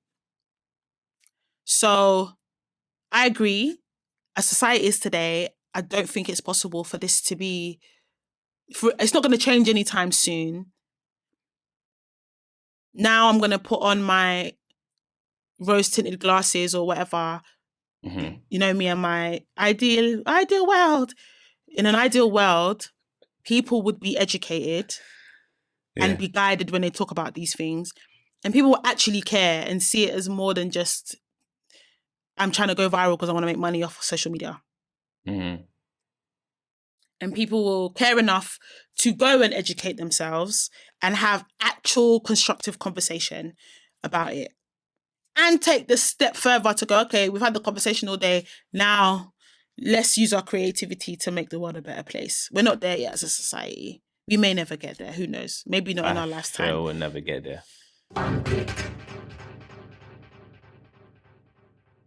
So I agree. As society is today, I don't think it's possible for this to be, it's not going to change anytime soon. Now I'm going to put on my rose-tinted glasses or whatever. Mm-hmm. You know me and my ideal world. In an ideal world, people would be educated and be guided when they talk about these things. And people will actually care and see it as more than just, I'm trying to go viral because I want to make money off of social media. Mm-hmm. And people will care enough to go and educate themselves and have actual constructive conversation about it. And take the step further to go, okay, we've had the conversation all day. Now, let's use our creativity to make the world a better place. We're not there yet as a society. We may never get there. Who knows? Maybe not in our lifetime. Sure, we'll never get there.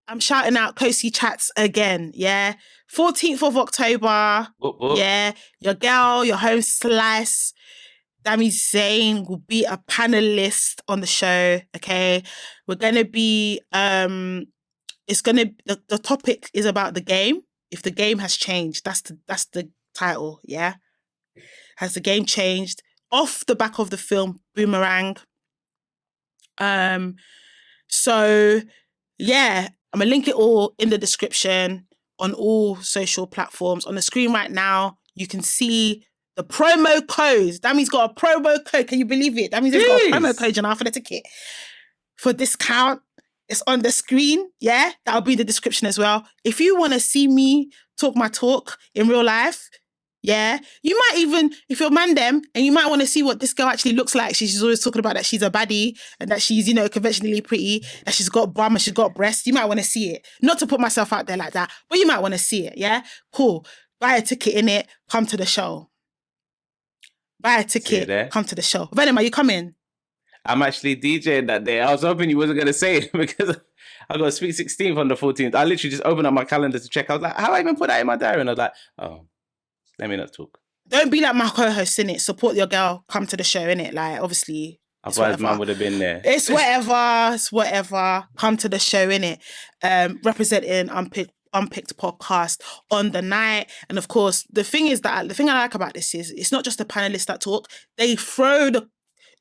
I'm shouting out Cozy Chats again, yeah? 14th of October, yeah? Your girl, your home slice, Dami Zayn will be a panelist on the show, okay? We're going to be, the topic is about the game. If the game has changed, that's the title, yeah? Has the game changed? Off the back of the film Boomerang. So, yeah, I'm going to link it all in the description on all social platforms. On the screen right now, you can see the promo codes. Dami's got a promo code. Can you believe it? Dami's got a promo code, for the ticket. For discount, it's on the screen. Yeah, that'll be in the description as well. If you want to see me talk my talk in real life, yeah, you might even, if you're mandem, and you might want to see what this girl actually looks like. She's always talking about that she's a baddie and that she's, conventionally pretty, that she's got bum and she's got breasts. You might want to see it. Not to put myself out there like that, but you might want to see it, yeah? Cool. Buy a ticket in it, come to the show. Buy a ticket, come to the show. Venom, are you coming? I'm actually DJing that day. I was hoping you wasn't going to say it because I got Sweet 16th on the 14th. I literally just opened up my calendar to check. I was like, how do I even put that in my diary? And I was like, oh, let me not talk. Don't be like my co-host, innit? Support your girl. Come to the show, innit? Like, obviously. Otherwise, man would have been there. It's whatever. Come to the show, innit? Representing Unpicked podcast on the night. And of course, the thing I like about this is it's not just the panelists that talk. They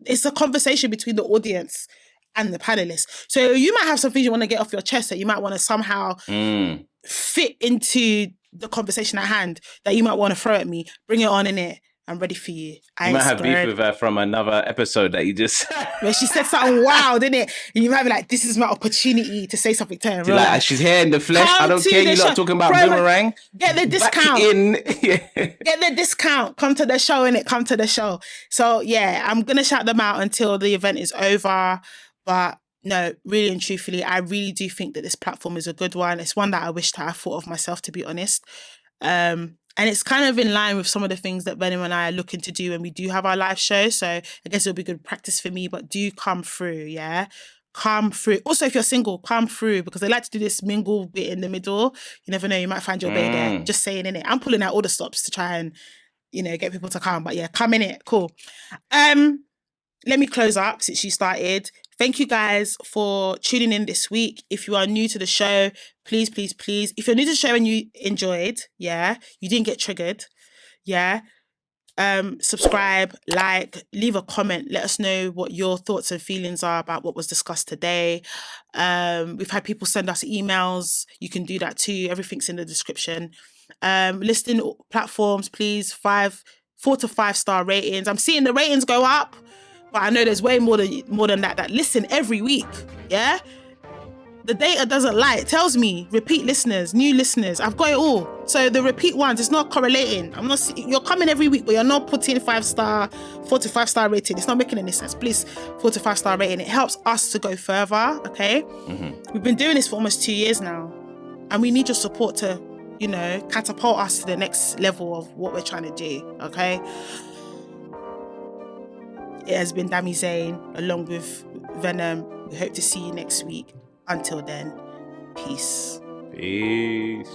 it's a conversation between the audience and the panelists. So you might have some things you want to get off your chest that you might want to somehow fit into the conversation at hand that you might want to throw at me. Bring it on, innit? I'm ready for you. I You ain't might have beef scared. with her from another episode that you just... Where she said something wild, didn't it? And you might be like, this is my opportunity to say something to her. She's like, she's here in the flesh. I don't care. You lot talking about boomerang. Get the discount. Back in. Get the discount. Come to the show, innit? Come to the show. So yeah, I'm going to shout them out until the event is over. But no, really and truthfully, I really do think that this platform is a good one. It's one that I wish that I thought of myself, to be honest. And it's kind of in line with some of the things that Venom and I are looking to do when we do have our live show. So I guess it'll be good practice for me, but do come through, yeah? Come through. Also, if you're single, come through, because they like to do this mingle bit in the middle. You never know, you might find your bae there. Just saying, innit? I'm pulling out all the stops to try and, get people to come. But yeah, come in it. Cool. Let me close up since you started. Thank you guys for tuning in this week. If you are new to the show, please, please, please. If you're new to the show and you enjoyed, yeah, you didn't get triggered, yeah, subscribe, like, leave a comment. Let us know what your thoughts and feelings are about what was discussed today. We've had people send us emails. You can do that too. Everything's in the description. Listening platforms, please, 4 to 5 star ratings. I'm seeing the ratings go up. But I know there's way more than that listen every week, yeah? The data doesn't lie. It tells me repeat listeners, new listeners. I've got it all. So the repeat ones, it's not correlating. You're coming every week, but you're not putting 4 to 5 star rating. It's not making any sense. Please, 4 to 5 star rating. It helps us to go further, okay? Mm-hmm. We've been doing this for almost 2 years now. And we need your support to, catapult us to the next level of what we're trying to do, okay? It has been Dami Zayn along with Venom. We hope to see you next week. Until then, peace. Peace.